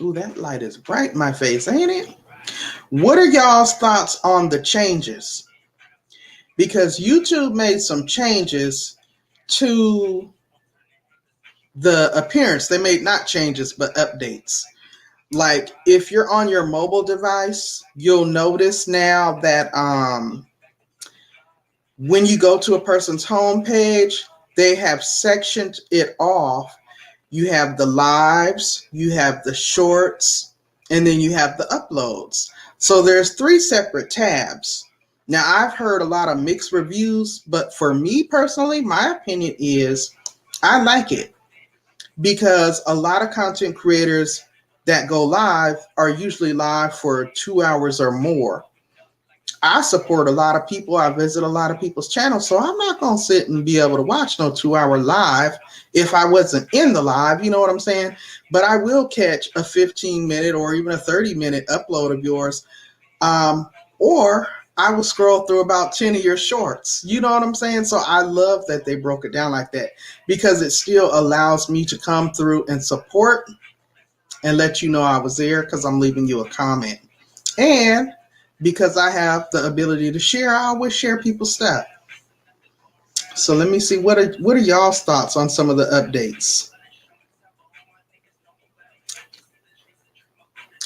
Ooh, that light is bright in my face, ain't it? What are y'all's thoughts on the changes? Because YouTube made some changes to the appearance. They made not changes, but updates. Like if you're on your mobile device, you'll notice now that when you go to a person's homepage, they have sectioned it off. You have the lives, you have the shorts, and then you have the uploads. So there's 3 separate tabs. Now I've heard a lot of mixed reviews, but for me personally, my opinion is I like it because a lot of content creators that go live are usually live for 2 hours or more. I support a lot of people. I visit a lot of people's channels. So I'm not going to sit and be able to watch no 2-hour live if I wasn't in the live. You know what I'm saying? But I will catch a 15-minute or even a 30-minute upload of yours. Or I will scroll through about 10 of your shorts. You know what I'm saying? So I love that they broke it down like that because it still allows me to come through and support and let you know I was there because I'm leaving you a comment. And because I have the ability to share, I always share people's stuff. So let me see, what are y'all's thoughts on some of the updates?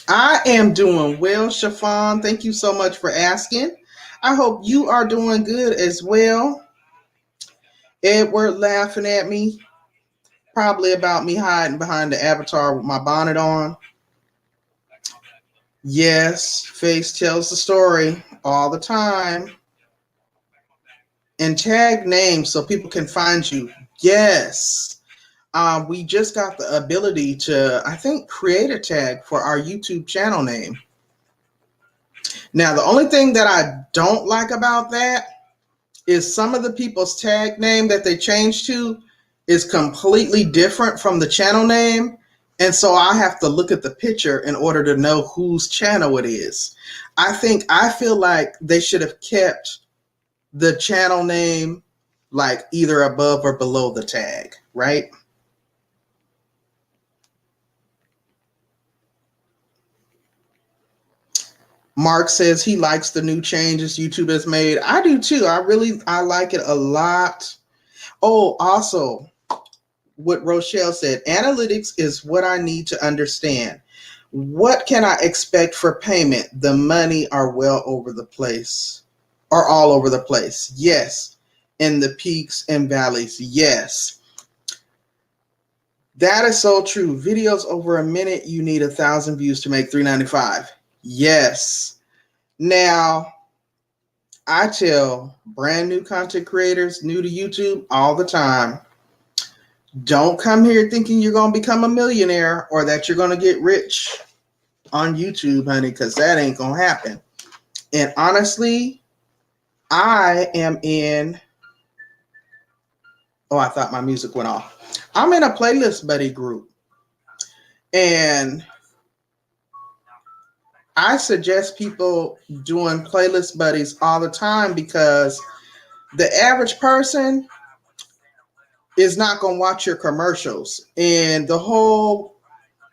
I am doing well, Chiffon. Thank you so much for asking. I hope you are doing good as well. Edward laughing at me, probably about me hiding behind the avatar with my bonnet on. Yes, face tells the story all the time. And tag names so people can find you. Yes. We just got the ability to, I think, create a tag for our YouTube channel name. Now, the only thing that I don't like about that is some of the people's tag name that they changed to is completely different from the channel name. And so I have to look at the picture in order to know whose channel it is. I feel like they should have kept the channel name like either above or below the tag, right? Mark says he likes the new changes YouTube has made. I do too. I like it a lot. Oh, also, what Rochelle said. Analytics is what I need to understand. What can I expect for payment? The money are well over the place, are all over the place. Yes. In the peaks and valleys. Yes. That is so true. Videos over a minute, you need 1,000 views to make $3.95. Yes. Now, I tell brand new content creators, new to YouTube, all the time, don't come here thinking you're going to become a millionaire or that you're going to get rich on YouTube, honey, because that ain't going to happen. And honestly, I am in, oh, I thought my music went off. I'm in a playlist buddy group. And I suggest people doing playlist buddies all the time because the average person is not going to watch your commercials. And the whole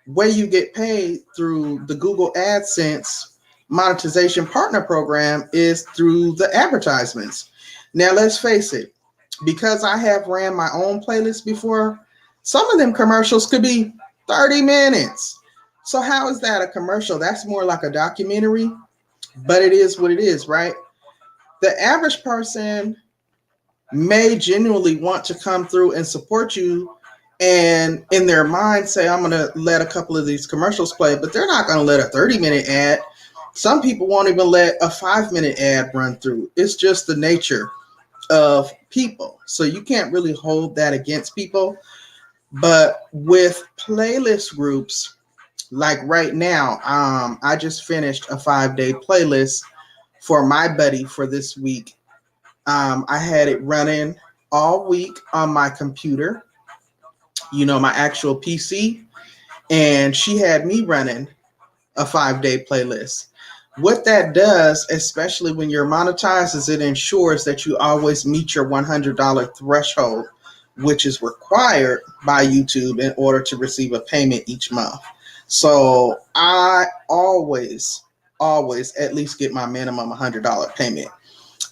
way you get paid through the Google AdSense monetization partner program is through the advertisements. Now, let's face it, because I have ran my own playlist before, some of them commercials could be 30 minutes. So how is that a commercial? That's more like a documentary, but it is what it is, right? The average person may genuinely want to come through and support you and in their mind say, I'm going to let a couple of these commercials play, but they're not going to let a 30-minute ad. Some people won't even let a 5-minute ad run through. It's just the nature of people. So you can't really hold that against people. But with playlist groups, like right now, I just finished a 5-day playlist for my buddy for this week. I had it running all week on my computer, my actual PC, and she had me running a 5-day playlist. What that does, especially when you're monetized, is it ensures that you always meet your $100 threshold, which is required by YouTube in order to receive a payment each month. So I always at least get my minimum $100 payment.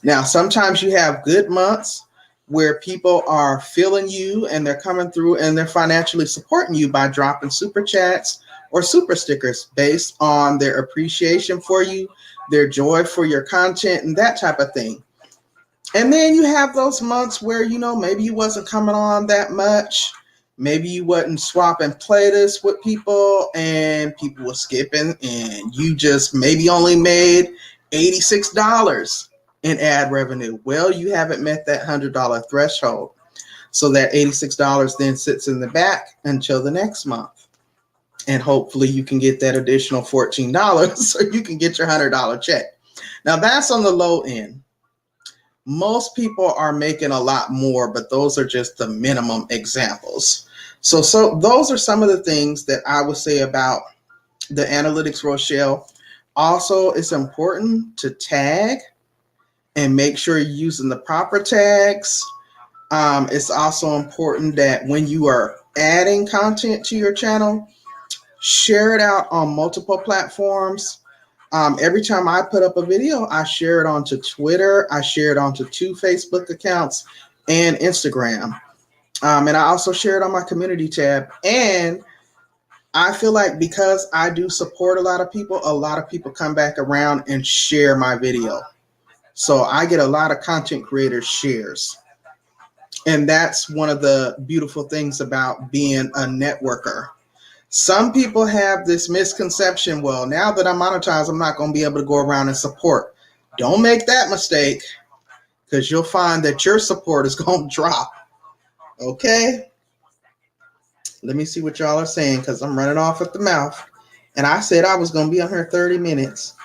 Now, sometimes you have good months where people are feeling you and they're coming through and they're financially supporting you by dropping super chats or super stickers based on their appreciation for you, their joy for your content, and that type of thing. And then you have those months where, maybe you wasn't coming on that much. Maybe you wasn't swapping playlists with people and people were skipping and you just maybe only made $86 in ad revenue. Well, you haven't met that $100 threshold. So that $86 then sits in the back until the next month. And hopefully you can get that additional $14 so you can get your $100 check. Now that's on the low end. Most people are making a lot more, but those are just the minimum examples. So those are some of the things that I would say about the analytics, Rochelle. Also, it's important to tag and make sure you're using the proper tags. It's also important that when you are adding content to your channel, share it out on multiple platforms. Every time I put up a video, I share it onto Twitter. I share it onto 2 Facebook accounts and Instagram. And I also share it on my community tab. And I feel like because I do support a lot of people come back around and share my video. So I get a lot of content creators shares. And that's one of the beautiful things about being a networker. Some people have this misconception, well, now that I'm monetized, I'm not going to be able to go around and support. Don't make that mistake because you'll find that your support is going to drop. Okay? Let me see what y'all are saying because I'm running off at the mouth. And I said I was going to be on here 30 minutes.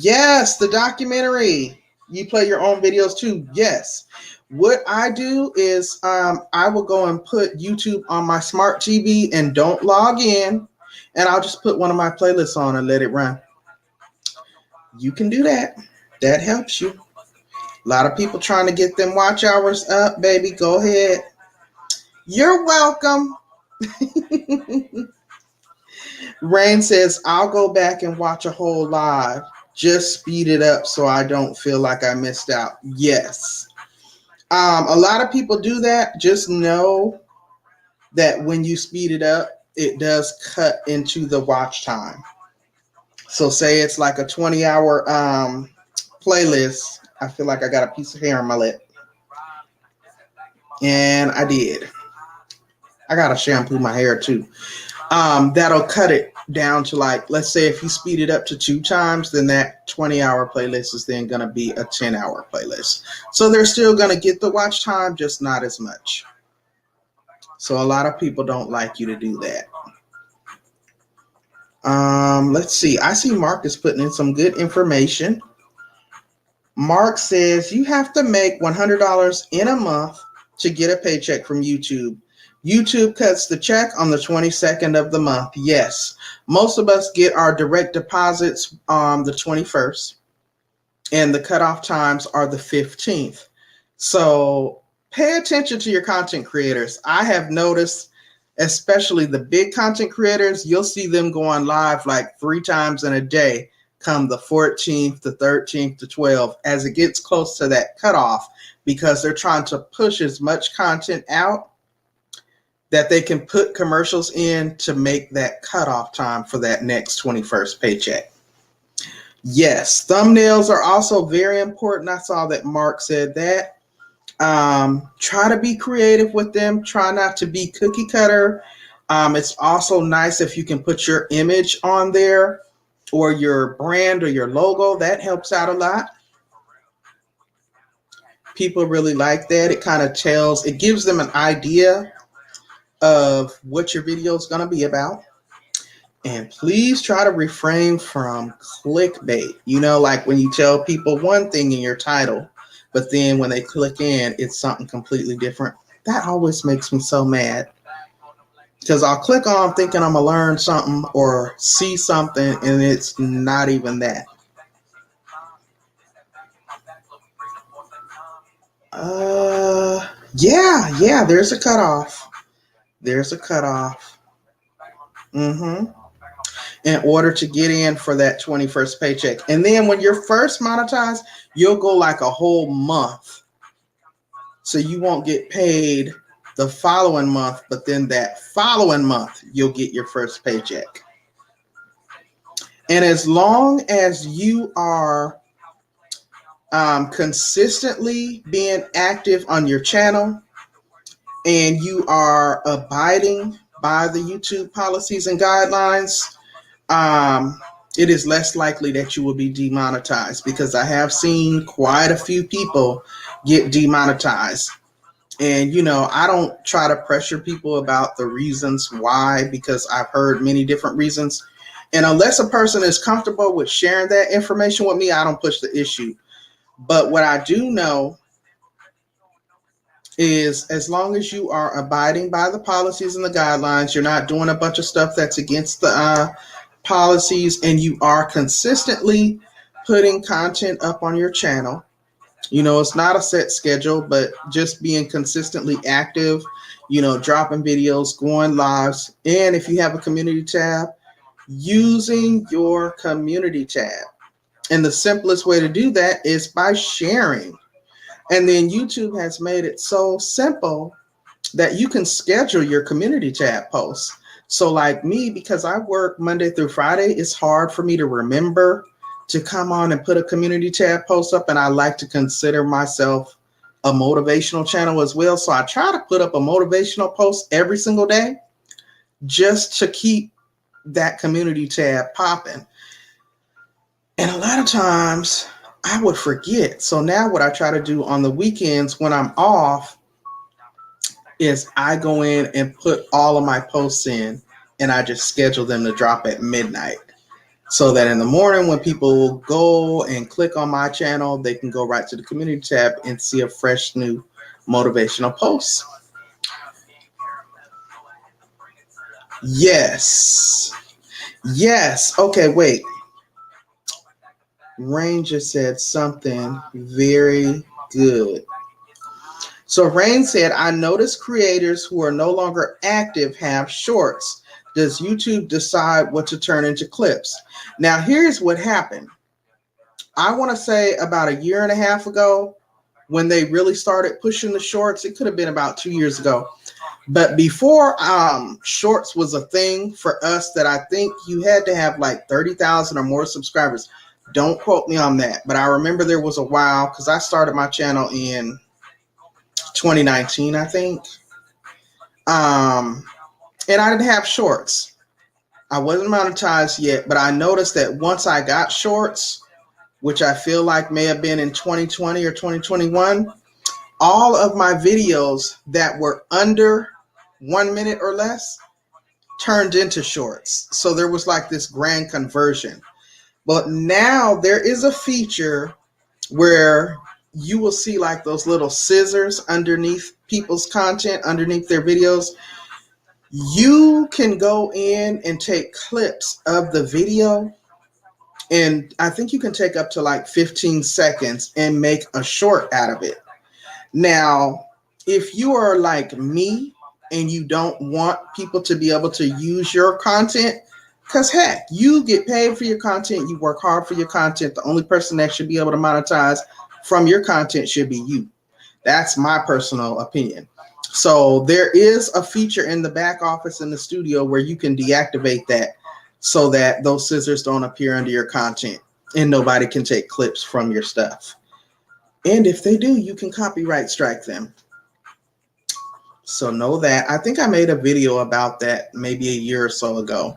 Yes, the documentary. You play your own videos too. Yes. What I do is I will go and put YouTube on my smart TV and don't log in. And I'll just put one of my playlists on and let it run. You can do that. That helps you. A lot of people trying to get them watch hours up, baby. Go ahead. You're welcome. Rain says, I'll go back and watch a whole live. Just speed it up so I don't feel like I missed out. Yes. A lot of people do that. Just know that when you speed it up, it does cut into the watch time. So say it's like a 20-hour playlist. I feel like I got a piece of hair on my lip. And I did. I gotta shampoo my hair too. That'll cut it down to, like, let's say if you speed it up to 2 times, then that 20-hour playlist is then gonna be a 10-hour playlist. So they're still gonna get the watch time, just not as much. So a lot of people don't like you to do that. Let's see. I see Mark is putting in some good information. Mark says you have to make $100 in a month to get a paycheck from YouTube. YouTube cuts the check on the 22nd of the month. Yes, most of us get our direct deposits on the 21st, and the cutoff times are the 15th. So pay attention to your content creators. I have noticed, especially the big content creators, you'll see them going live like 3 times in a day, come the 14th, the 13th, the 12th, as it gets close to that cutoff, because they're trying to push as much content out that they can put commercials in to make that cutoff time for that next 21st paycheck. Yes, thumbnails are also very important. I saw that Mark said that. Try to be creative with them. Try not to be cookie cutter. It's also nice if you can put your image on there, or your brand or your logo. That helps out a lot. People really like that. It gives them an idea of what your video is going to be about. And please try to refrain from clickbait. Like when you tell people one thing in your title, but then when they click in, it's something completely different. That always makes me so mad, because I'll click on thinking I'm going to learn something or see something, and it's not even that. Yeah, there's a cutoff. There's a cutoff. In order to get in for that 21st paycheck. And then when you're first monetized, you'll go like a whole month. So you won't get paid the following month, but then that following month, you'll get your first paycheck. And as long as you are consistently being active on your channel, and you are abiding by the YouTube policies and guidelines, it is less likely that you will be demonetized, because I have seen quite a few people get demonetized. And, I don't try to pressure people about the reasons why, because I've heard many different reasons. And unless a person is comfortable with sharing that information with me, I don't push the issue. But what I do know is, as long as you are abiding by the policies and the guidelines, you're not doing a bunch of stuff that's against the policies, and you are consistently putting content up on your channel. It's not a set schedule, but just being consistently active, dropping videos, going lives. And if you have a community tab, using your community tab. And the simplest way to do that is by sharing. And then YouTube has made it so simple that you can schedule your community tab posts. So like me, because I work Monday through Friday, it's hard for me to remember to come on and put a community tab post up. And I like to consider myself a motivational channel as well. So I try to put up a motivational post every single day, just to keep that community tab popping. And a lot of times I would forget. So now what I try to do on the weekends when I'm off is I go in and put all of my posts in, and I just schedule them to drop at midnight, so that in the morning when people go and click on my channel, they can go right to the community tab and see a fresh new motivational post. Yes. Okay, wait. Rain just said something very good. So Rain said, I noticed creators who are no longer active have shorts. Does YouTube decide what to turn into clips? Now, here's what happened. I want to say about 1.5 years ago, when they really started pushing the shorts, it could have been about 2 years ago, But before shorts was a thing for us, that I think you had to have like 30,000 or more subscribers. Don't quote me on that, but I remember there was a while, because I started my channel in 2019, I think. And I didn't have shorts. I wasn't monetized yet, but I noticed that once I got shorts, which I feel like may have been in 2020 or 2021, all of my videos that were under 1 minute or less turned into shorts. So there was like this grand conversion. But now there is a feature where you will see like those little scissors underneath people's content, underneath their videos. You can go in and take clips of the video, and I think you can take up to like 15 seconds and make a short out of it. Now, if you are like me and you don't want people to be able to use your content, because heck, you get paid for your content, you work hard for your content. The only person that should be able to monetize from your content should be you. That's my personal opinion. So there is a feature in the back office in the studio where you can deactivate that, so that those scissors don't appear under your content and nobody can take clips from your stuff. And if they do, you can copyright strike them. So know that. I think I made a video about that maybe a year or so ago.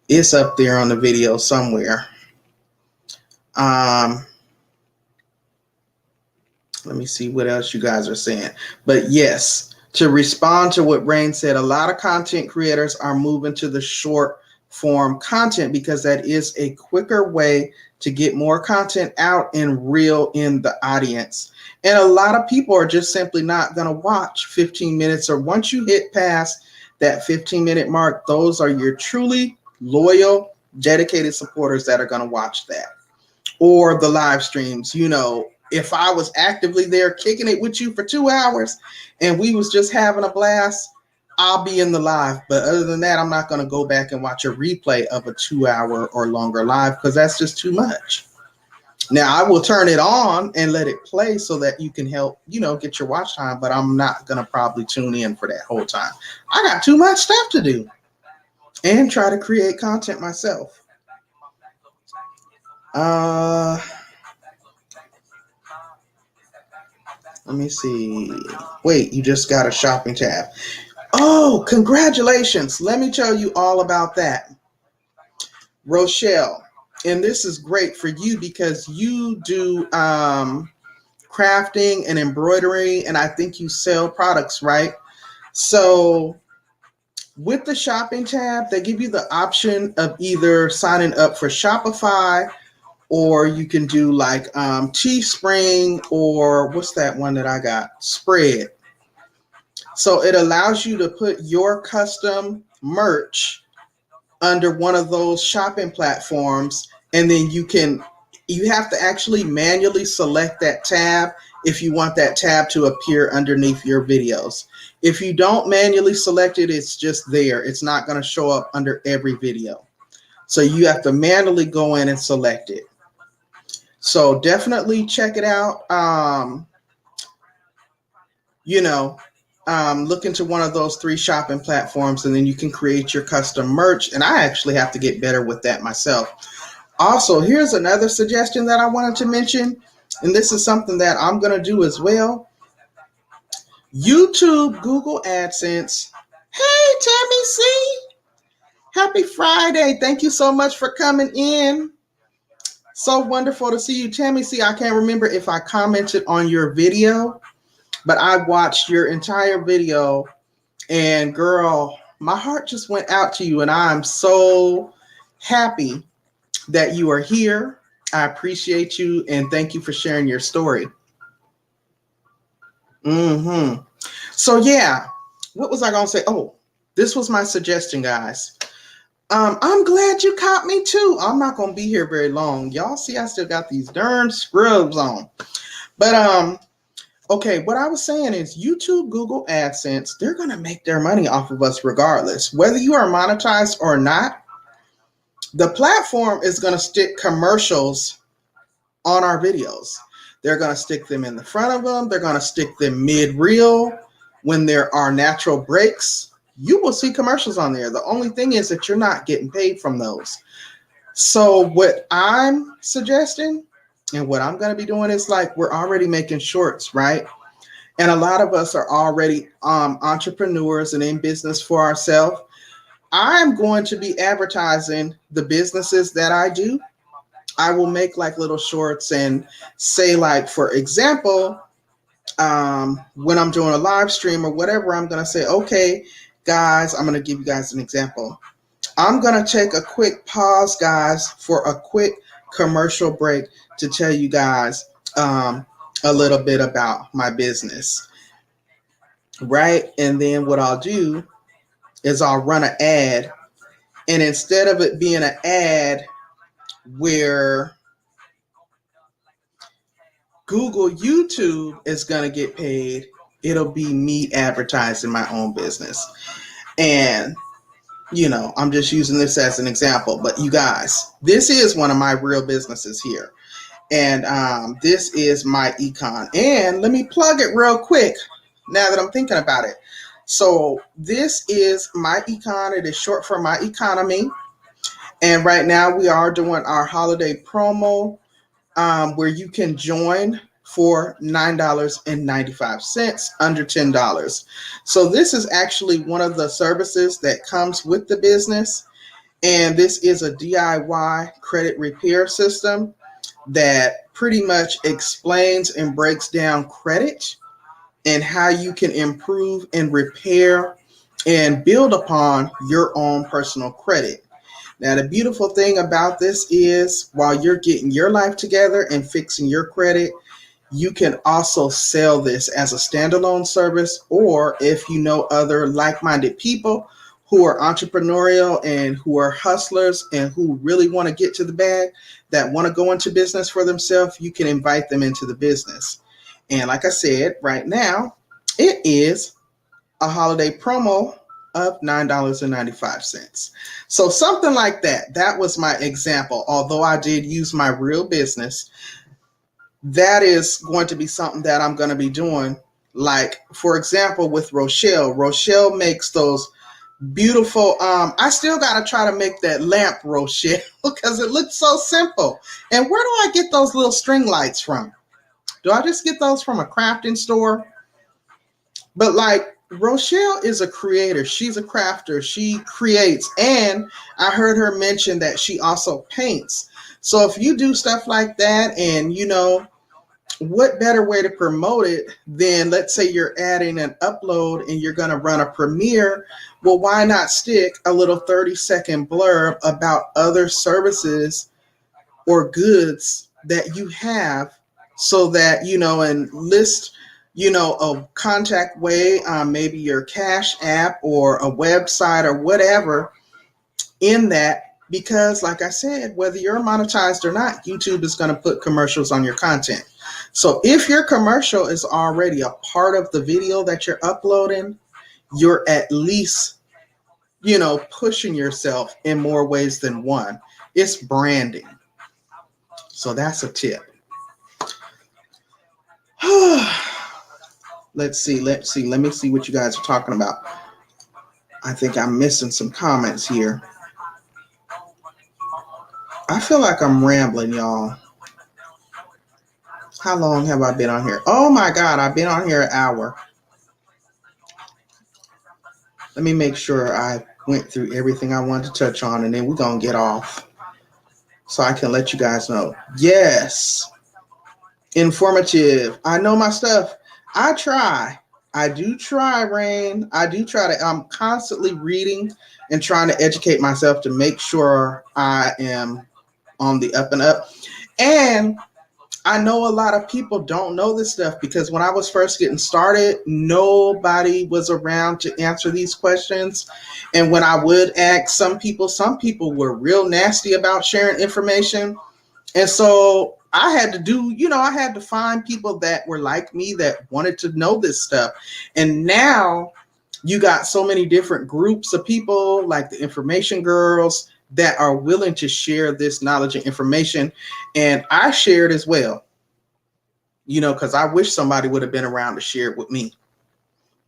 It's up there on the video somewhere. Let me see what else you guys are saying. But yes, to respond to what Rain said, a lot of content creators are moving to the short form content because that is a quicker way to get more content out and reel in the audience. And a lot of people are just simply not going to watch 15 minutes, or once you hit past that 15-minute mark, those are your truly loyal, dedicated supporters that are going to watch that. Or the live streams. You know, if I was actively there kicking it with you for 2 hours and we was just having a blast, I'll be in the live. But other than that, I'm not going to go back and watch a replay of a 2-hour or longer live, because that's just too much. Now, I will turn it on and let it play so that you can help, get your watch time, but I'm not going to probably tune in for that whole time. I got too much stuff to do and try to create content myself. Let me see. Wait, you just got a shopping tab. Oh, congratulations. Let me tell you all about that. Rochelle, and this is great for you because you do crafting and embroidery, and I think you sell products, right? So with the shopping tab, they give you the option of either signing up for Shopify, or you can do like Teespring, or what's that one that I got? Spread. So it allows you to put your custom merch under one of those shopping platforms, and then you have to actually manually select that tab if you want that tab to appear underneath your videos. If you don't manually select it, it's just there. It's not going to show up under every video. So you have to manually go in and select it. So definitely check it out. Look into one of those 3 shopping platforms, and then you can create your custom merch. And I actually have to get better with that myself. Also, here's another suggestion that I wanted to mention, and this is something that I'm going to do as well. YouTube, Google AdSense. Hey, Tammy C. Happy Friday. Thank you so much for coming in. So wonderful to see you, Tammy C. I can't remember if I commented on your video, but I watched your entire video, and girl, my heart just went out to you, and I'm so happy that you are here. I appreciate you, and thank you for sharing your story. So yeah, what was I going to say? Oh, this was my suggestion, guys. I'm glad you caught me too. I'm not going to be here very long. Y'all see, I still got these darn scrubs on. But, okay, what I was saying is YouTube, Google AdSense, they're going to make their money off of us regardless. Whether you are monetized or not, the platform is going to stick commercials on our videos. They're going to stick them in the front of them. They're going to stick them mid-reel. when there are natural breaks, you will see commercials on there. The only thing is that you're not getting paid from those. So what I'm suggesting and what I'm going to be doing is like we're already making shorts, right? And a lot of us are already entrepreneurs and in business for ourselves. I'm going to be advertising the businesses that I do. I will make like little shorts and say, like, for example, when I'm doing a live stream or whatever, I'm going to say, okay, guys, I'm going to give you guys an example. I'm going to take a quick pause, guys, for a quick commercial break to tell you guys a little bit about my business, right? And then what I'll do is I'll run an ad. And instead of it being an ad where Google, YouTube is going to get paid, it'll be me advertising my own business. And, I'm just using this as an example. But you guys, this is one of my real businesses here. And this is my econ. And let me plug it real quick now that I'm thinking about it. So this is my econ. It is short for my economy. And right now we are doing our holiday promo where you can join for $9.95, under $10. So this is actually one of the services that comes with the business. And this is a DIY credit repair system that pretty much explains and breaks down credit and how you can improve and repair and build upon your own personal credit. Now, the beautiful thing about this is while you're getting your life together and fixing your credit, you can also sell this as a standalone service, or if you know other like-minded people who are entrepreneurial and who are hustlers and who really want to get to the bag, that want to go into business for themselves, you can invite them into the business. And like I said, right now, it is a holiday promo of $9.95. So something like that. That was my example. Although I did use my real business, that is going to be something that I'm going to be doing. Like, for example, with Rochelle. Rochelle makes those beautiful, I still got to try to make that lamp, Rochelle, because it looks so simple. And where do I get those little string lights from? Do I just get those from a crafting store? But like, Rochelle is a creator. She's a crafter. She creates. And I heard her mention that she also paints. So if you do stuff like that, and what better way to promote it than, let's say you're adding an upload and you're going to run a premiere. Well, why not stick a little 30-second blurb about other services or goods that you have, so that, and list, a contact way, maybe your Cash App or a website or whatever in that. Because like I said, whether you're monetized or not, YouTube is going to put commercials on your content. So if your commercial is already a part of the video that you're uploading, you're at least, pushing yourself in more ways than one. It's branding. So that's a tip. Let's see. Let me see what you guys are talking about. I think I'm missing some comments here. I feel like I'm rambling, y'all. How long have I been on here? Oh my God, I've been on here an hour. Let me make sure I went through everything I wanted to touch on, and then we're going to get off so I can let you guys know. Yes. Informative. I know my stuff. I try. I do try, Rain. I do try to. I'm constantly reading and trying to educate myself to make sure I am on the up and up. And I know a lot of people don't know this stuff, because when I was first getting started, nobody was around to answer these questions. And when I would ask some people were real nasty about sharing information. And so I had to do, I had to find people that were like me, that wanted to know this stuff. And now you got so many different groups of people, like the information girls, that are willing to share this knowledge and information. And I shared as well, because I wish somebody would have been around to share it with me.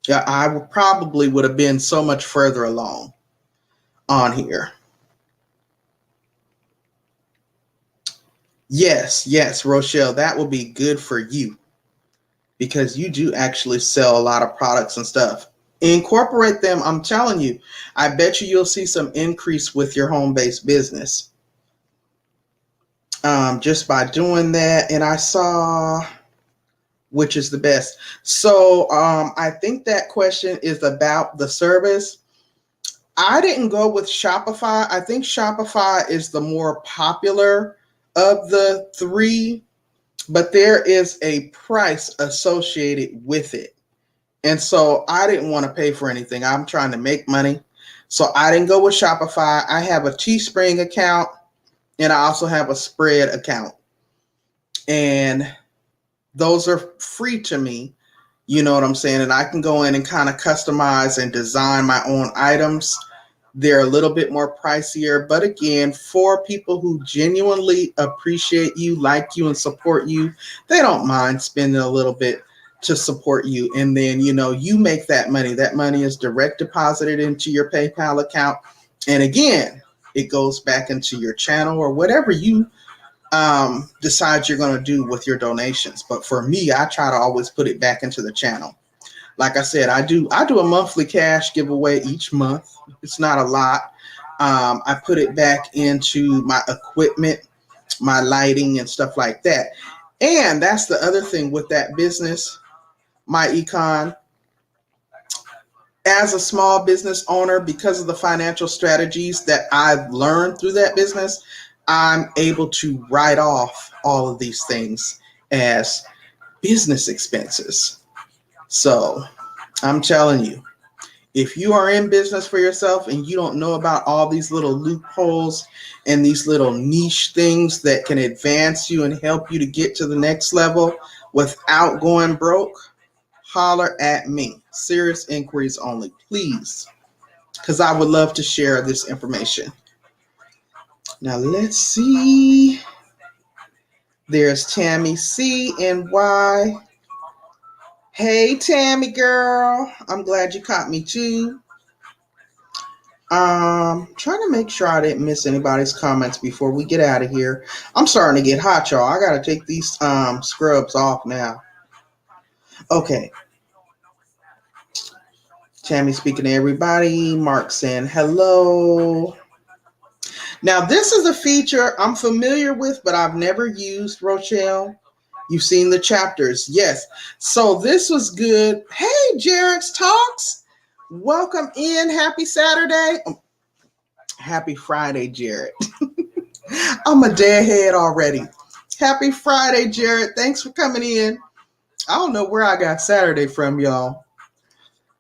Yeah, probably would have been so much further along on here. Yes, yes, Rochelle, that will be good for you because you do actually sell a lot of products and stuff. Incorporate them. I'm telling you, I bet you'll see some increase with your home based business just by doing that. And I saw which is the best. So I think that question is about the service. I didn't go with Shopify. I think Shopify is the more popular of the three, but there is a price associated with it. And so I didn't want to pay for anything. I'm trying to make money. So I didn't go with Shopify. I have a Teespring account and I also have a Spread account. And those are free to me. You know what I'm saying? And I can go in and kind of customize and design my own items. They're a little bit more pricier, but again, for people who genuinely appreciate you, like you, and support you, they don't mind spending a little bit to support you. And then, you make that money. That money is direct deposited into your PayPal account. And again, it goes back into your channel or whatever you decide you're going to do with your donations. But for me, I try to always put it back into the channel. Like I said, I do a monthly cash giveaway each month. It's not a lot. I put it back into my equipment, my lighting, and stuff like that. And that's the other thing with that business, my econ. As a small business owner, because of the financial strategies that I've learned through that business, I'm able to write off all of these things as business expenses. So I'm telling you, if you are in business for yourself and you don't know about all these little loopholes and these little niche things that can advance you and help you to get to the next level without going broke, holler at me. Serious inquiries only, please, because I would love to share this information. Now let's see. There's Tammy C and Y. Hey, Tammy girl. I'm glad you caught me too. Trying to make sure I didn't miss anybody's comments before we get out of here. I'm starting to get hot, y'all. I gotta take these scrubs off now. Okay. Tammy speaking to everybody. Mark saying hello. Now, this is a feature I'm familiar with, but I've never used, Rochelle. You've seen the chapters. Yes. So this was good. Hey, Jared's Talks. Welcome in. Happy Saturday. Happy Friday, Jared. I'm a deadhead already. Happy Friday, Jared. Thanks for coming in. I don't know where I got Saturday from, y'all.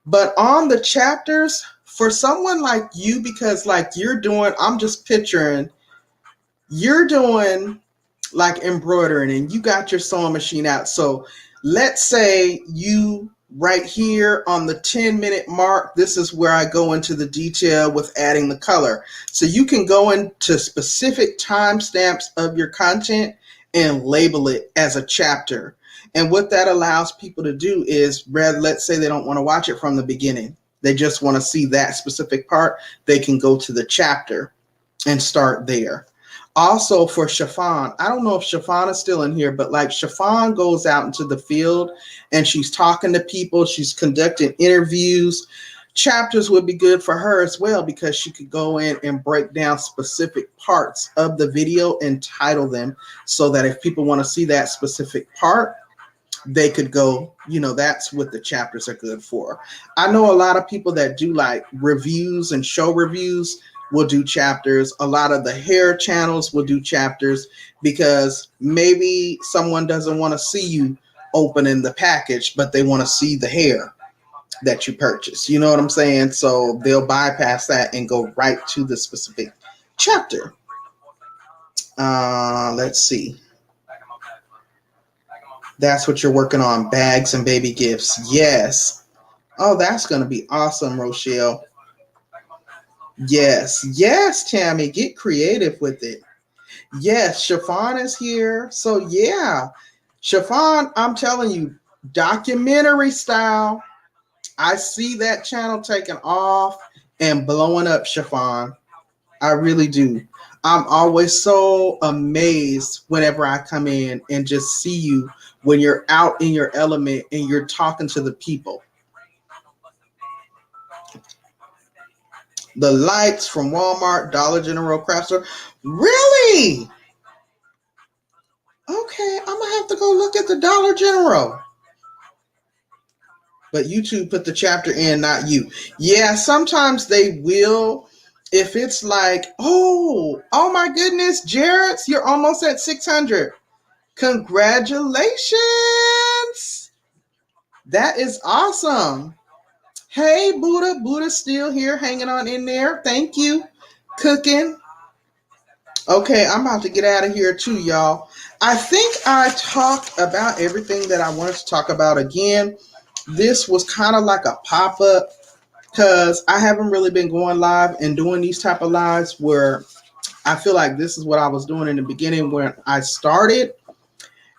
But on the chapters, for someone like you, because like you're doing, I'm just picturing, you're doing like embroidering and you got your sewing machine out. So let's say you right here on the 10-minute mark, this is where I go into the detail with adding the color. So you can go into specific timestamps of your content and label it as a chapter. And what that allows people to do is, let's say they don't want to watch it from the beginning. They just want to see that specific part. They can go to the chapter and start there. Also for Chiffon, I don't know if Chiffon is still in here, but like Chiffon goes out into the field and she's talking to people. She's conducting interviews. Chapters would be good for her as well because she could go in and break down specific parts of the video and title them so that if people want to see that specific part, they could go, that's what the chapters are good for. I know a lot of people that do like reviews and show reviews will do chapters. A lot of the hair channels will do chapters because maybe someone doesn't want to see you opening the package, but they want to see the hair that you purchase. You know what I'm saying? So they'll bypass that and go right to the specific chapter. Let's see. That's what you're working on, bags and baby gifts. Yes. Oh, that's going to be awesome, Rochelle. Yes. Yes, Tammy, get creative with it. Yes, Chiffon is here. So, yeah, Chiffon, I'm telling you, documentary style. I see that channel taking off and blowing up, Chiffon. I really do. I'm always so amazed whenever I come in and just see you when you're out in your element and you're talking to the people. The lights from Walmart, Dollar General, craft store. Really? Okay, I'm gonna have to go look at the Dollar General. But YouTube put the chapter in, not you. Yeah, sometimes they will. If it's like, oh my goodness, Jared, you're almost at 600. Congratulations. That is awesome. Hey, Buddha. Buddha's still here hanging on in there. Thank you. Cooking. Okay, I'm about to get out of here too, y'all. I think I talked about everything that I wanted to talk about again. This was kind of like a pop-up because I haven't really been going live and doing these type of lives where I feel like this is what I was doing in the beginning when I started.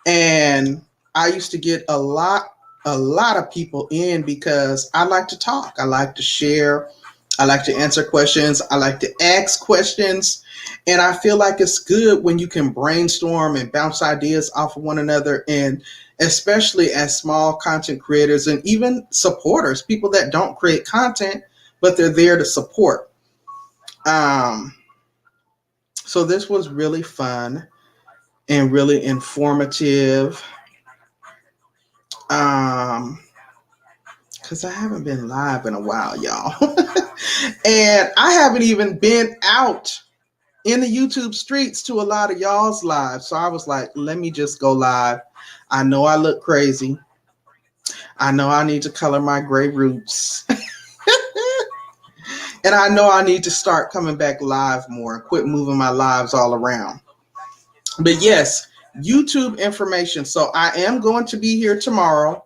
And I used to get a lot of people in because I like to talk. I like to share. I like to answer questions. I like to ask questions. And I feel like it's good when you can brainstorm and bounce ideas off of one another. And especially as small content creators and even supporters, people that don't create content, but they're there to support. So this was really fun and really informative. Because I haven't been live in a while, y'all. And I haven't even been out in the YouTube streets to a lot of y'all's lives. So I was like, let me just go live. I know I look crazy. I know I need to color my gray roots. And I know I need to start coming back live more and quit moving my lives all around. But yes, YouTube information. So I am going to be here tomorrow,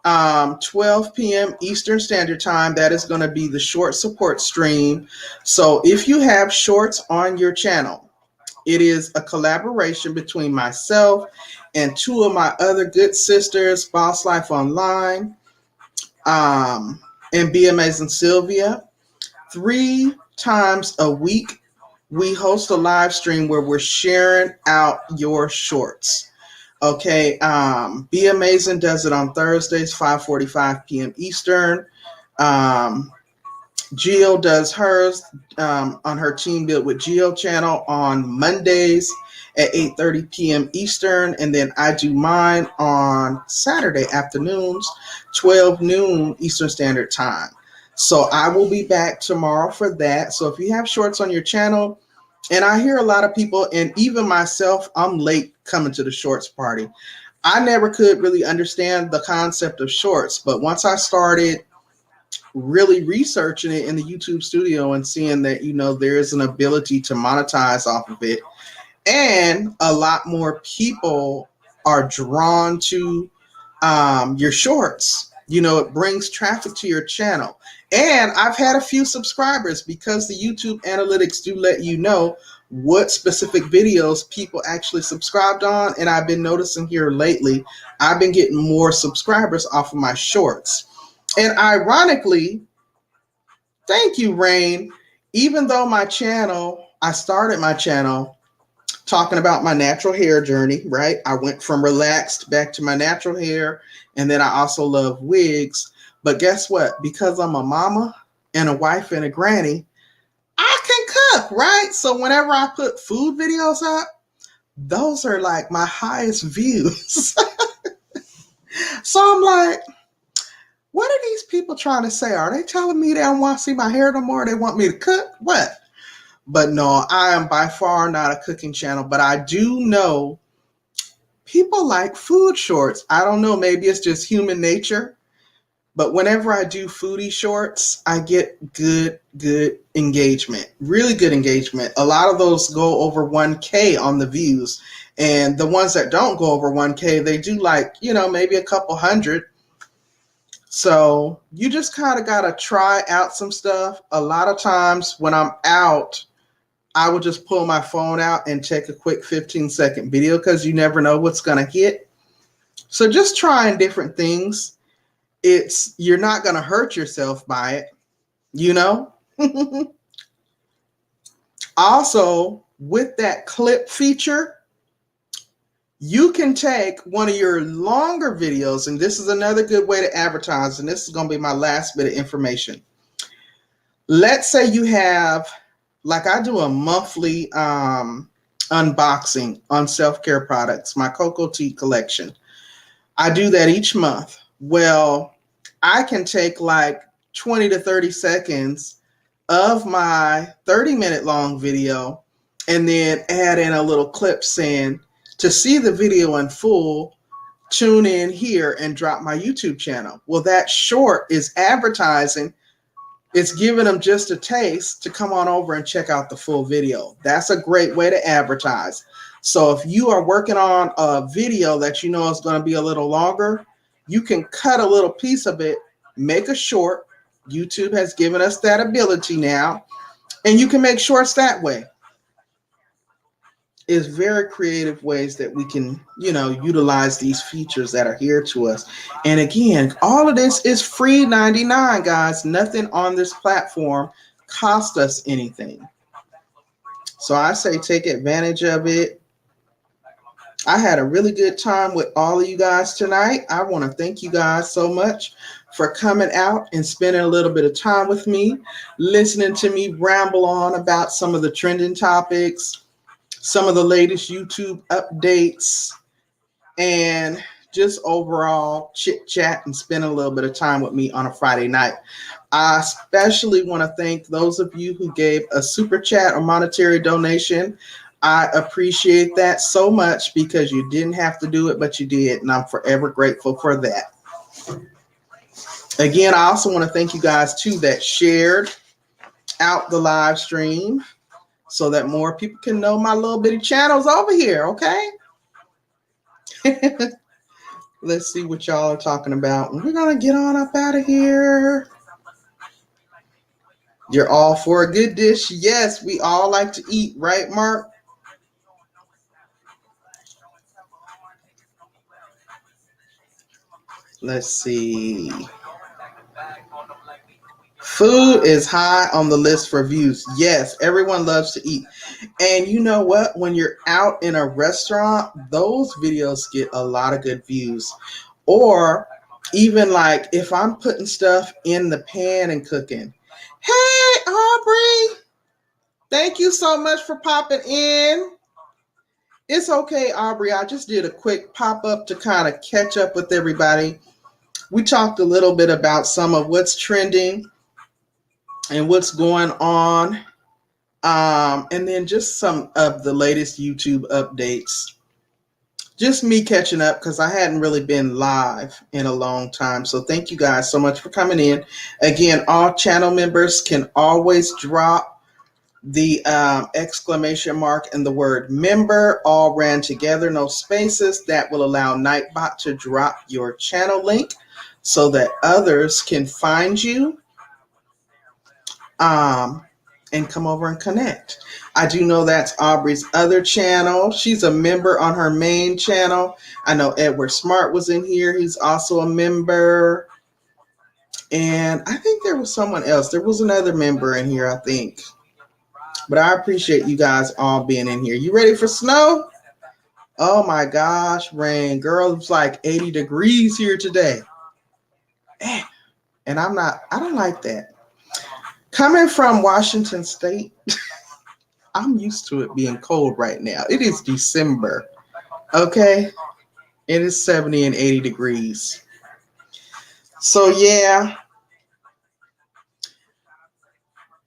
12 p.m. Eastern Standard Time. That is going to be the short support stream. So if you have shorts on your channel, it is a collaboration between myself and two of my other good sisters, Boss Life Online, and Be Amazing Sylvia. 3 times a week, we host a live stream where we're sharing out your shorts. Okay, Be Amazing does it on Thursdays, 5:45 p.m. Eastern. Geo does hers on her Team Build with Geo channel on Mondays at 8:30 p.m. Eastern. And then I do mine on Saturday afternoons, 12 noon Eastern Standard Time. So I will be back tomorrow for that. So if you have shorts on your channel, and I hear a lot of people, and even myself, I'm late coming to the shorts party. I never could really understand the concept of shorts, but once I started really researching it in the YouTube studio and seeing that, there is an ability to monetize off of it, and a lot more people are drawn to your shorts. It brings traffic to your channel. And I've had a few subscribers because the YouTube analytics do let you know what specific videos people actually subscribed on. And I've been noticing here lately, I've been getting more subscribers off of my shorts. And ironically, thank you, Rain, even though I started my channel talking about my natural hair journey, right? I went from relaxed back to my natural hair. And then I also love wigs. But guess what? Because I'm a mama and a wife and a granny, I can cook, right? So whenever I put food videos up, those are like my highest views. So I'm like, what are these people trying to say? Are they telling me they don't want to see my hair no more? They want me to cook? What? But no, I am by far not a cooking channel. But I do know people like food shorts. I don't know. Maybe it's just human nature. But whenever I do foodie shorts, I get good engagement, really good engagement. A lot of those go over 1K on the views. And the ones that don't go over 1K, they do like, maybe a couple hundred. So you just kind of got to try out some stuff. A lot of times when I'm out, I will just pull my phone out and take a quick 15-second video because you never know what's going to hit. So just trying different things. you're not going to hurt yourself by it, you know? Also, with that clip feature, you can take one of your longer videos, and this is another good way to advertise, and this is going to be my last bit of information. Let's say you have, like I do a monthly unboxing on self-care products, my cocoa tea collection. I do that each month. Well, I can take like 20 to 30 seconds of my 30-minute long video and then add in a little clip saying, to see the video in full, tune in here and drop my YouTube channel. Well, that short is advertising. It's giving them just a taste to come on over and check out the full video. That's a great way to advertise. So if you are working on a video that you know is going to be a little longer, you can cut a little piece of it, make a short. YouTube has given us that ability now, and you can make shorts that way. Is very creative ways that we can, utilize these features that are here to us. And again, all of this is free 99, guys. Nothing on this platform cost us anything. So I say take advantage of it. I had a really good time with all of you guys tonight. I want to thank you guys so much for coming out and spending a little bit of time with me, listening to me ramble on about some of the trending topics, some of the latest YouTube updates, and just overall chit chat and spend a little bit of time with me on a Friday night. I especially want to thank those of you who gave a super chat or monetary donation. I appreciate that so much because you didn't have to do it, but you did, and I'm forever grateful for that. Again, I also want to thank you guys too that shared out the live stream, so that more people can know my little bitty channels over here, okay? Let's see what y'all are talking about. We're going to get on up out of here. You're all for a good dish? Yes, we all like to eat, right, Mark? Let's see. Food is high on the list for views. Yes, everyone loves to eat. And you know what? When you're out in a restaurant, those videos get a lot of good views. Or even like if I'm putting stuff in the pan and cooking. Hey, Aubrey. Thank you so much for popping in. It's okay, Aubrey. I just did a quick pop-up to kind of catch up with everybody. We talked a little bit about some of what's trending and what's going on. And then just some of the latest YouTube updates. Just me catching up because I hadn't really been live in a long time. So thank you guys so much for coming in. Again, all channel members can always drop the exclamation mark and the word member, all ran together, no spaces. That will allow Nightbot to drop your channel link so that others can find you and come over and connect. I do know that's Aubrey's other channel. She's a member on her main channel. I know Edward Smart was in here. He's also a member. And I think there was someone else. There was another member in here, I think. But I appreciate you guys all being in here. You ready for snow? Oh my gosh, rain. Girl, it's like 80 degrees here today. And I don't like that. Coming from Washington State, I'm used to it being cold right now. It is December, okay? It is 70 and 80 degrees. So yeah,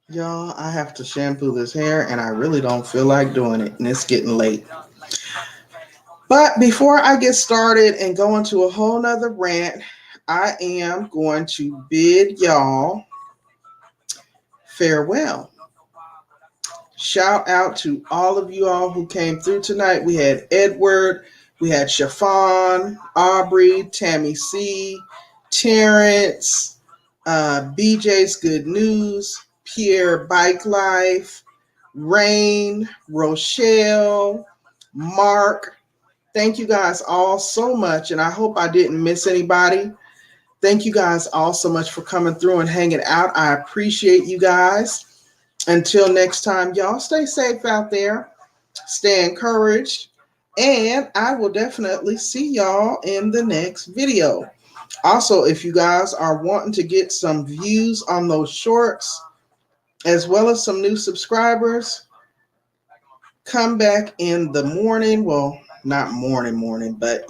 y'all, I have to shampoo this hair and I really don't feel like doing it, and it's getting late. But before I get started and go into a whole nother rant, I am going to bid y'all farewell. Shout out to all of you all who came through tonight. We had Edward, we had Chiffon, Aubrey, Tammy C, Terrence, BJ's Good News, Pierre Bike Life, Rain, Rochelle, Mark. Thank you guys all so much, and I hope I didn't miss anybody. Thank you guys all so much for coming through and hanging out. I appreciate you guys. Until next time, y'all stay safe out there. Stay encouraged. And I will definitely see y'all in the next video. Also, if you guys are wanting to get some views on those shorts, as well as some new subscribers, come back in the morning. Well, not morning, but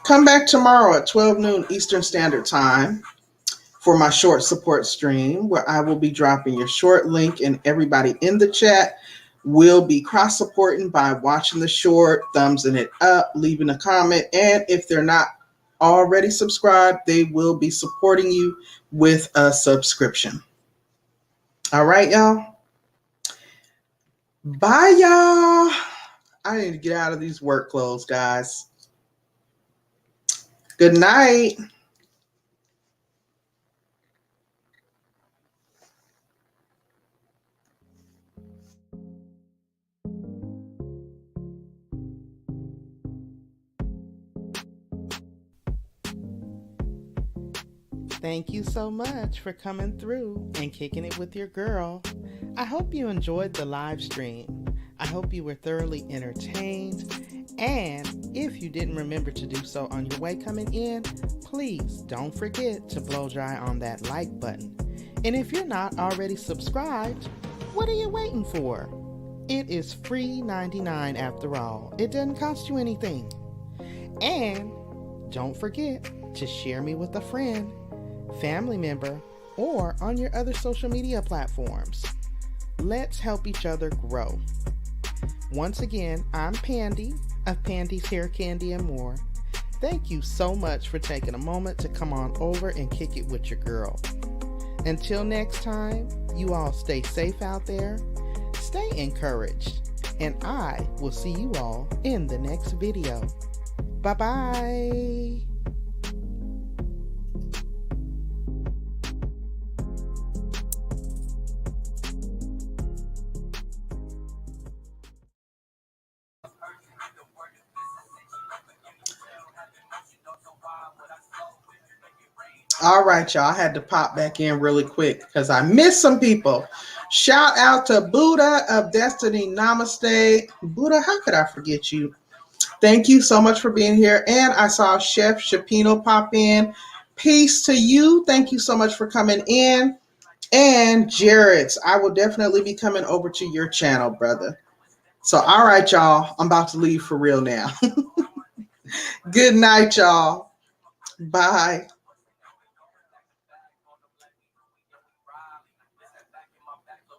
come back tomorrow at 12 noon Eastern Standard Time for my short support stream, where I will be dropping your short link, and everybody in the chat will be cross supporting by watching the short, thumbsing it up, leaving a comment, and if they're not already subscribed, they will be supporting you with a subscription. All right, y'all. Bye, y'all. I need to get out of these work clothes, guys. Good night. Thank you so much for coming through and kicking it with your girl. I hope you enjoyed the live stream. I hope you were thoroughly entertained. And if you didn't remember to do so on your way coming in, please don't forget to blow dry on that like button. And if you're not already subscribed, what are you waiting for? It is free 99 after all. It doesn't cost you anything. And don't forget to share me with a friend, family member, or on your other social media platforms. Let's help each other grow. Once again, I'm Pandy of Pandy's Hair, Candy, and More. Thank you so much for taking a moment to come on over and kick it with your girl. Until next time, you all stay safe out there, stay encouraged, and I will see you all in the next video. Bye-bye. All right, y'all. I had to pop back in really quick because I missed some people. Shout out to Buddha of Destiny. Namaste. Buddha, how could I forget you? Thank you so much for being here. And I saw Chef Shapino pop in. Peace to you. Thank you so much for coming in. And Jared's, I will definitely be coming over to your channel, brother. So, all right, y'all. I'm about to leave for real now. Good night, y'all. Bye.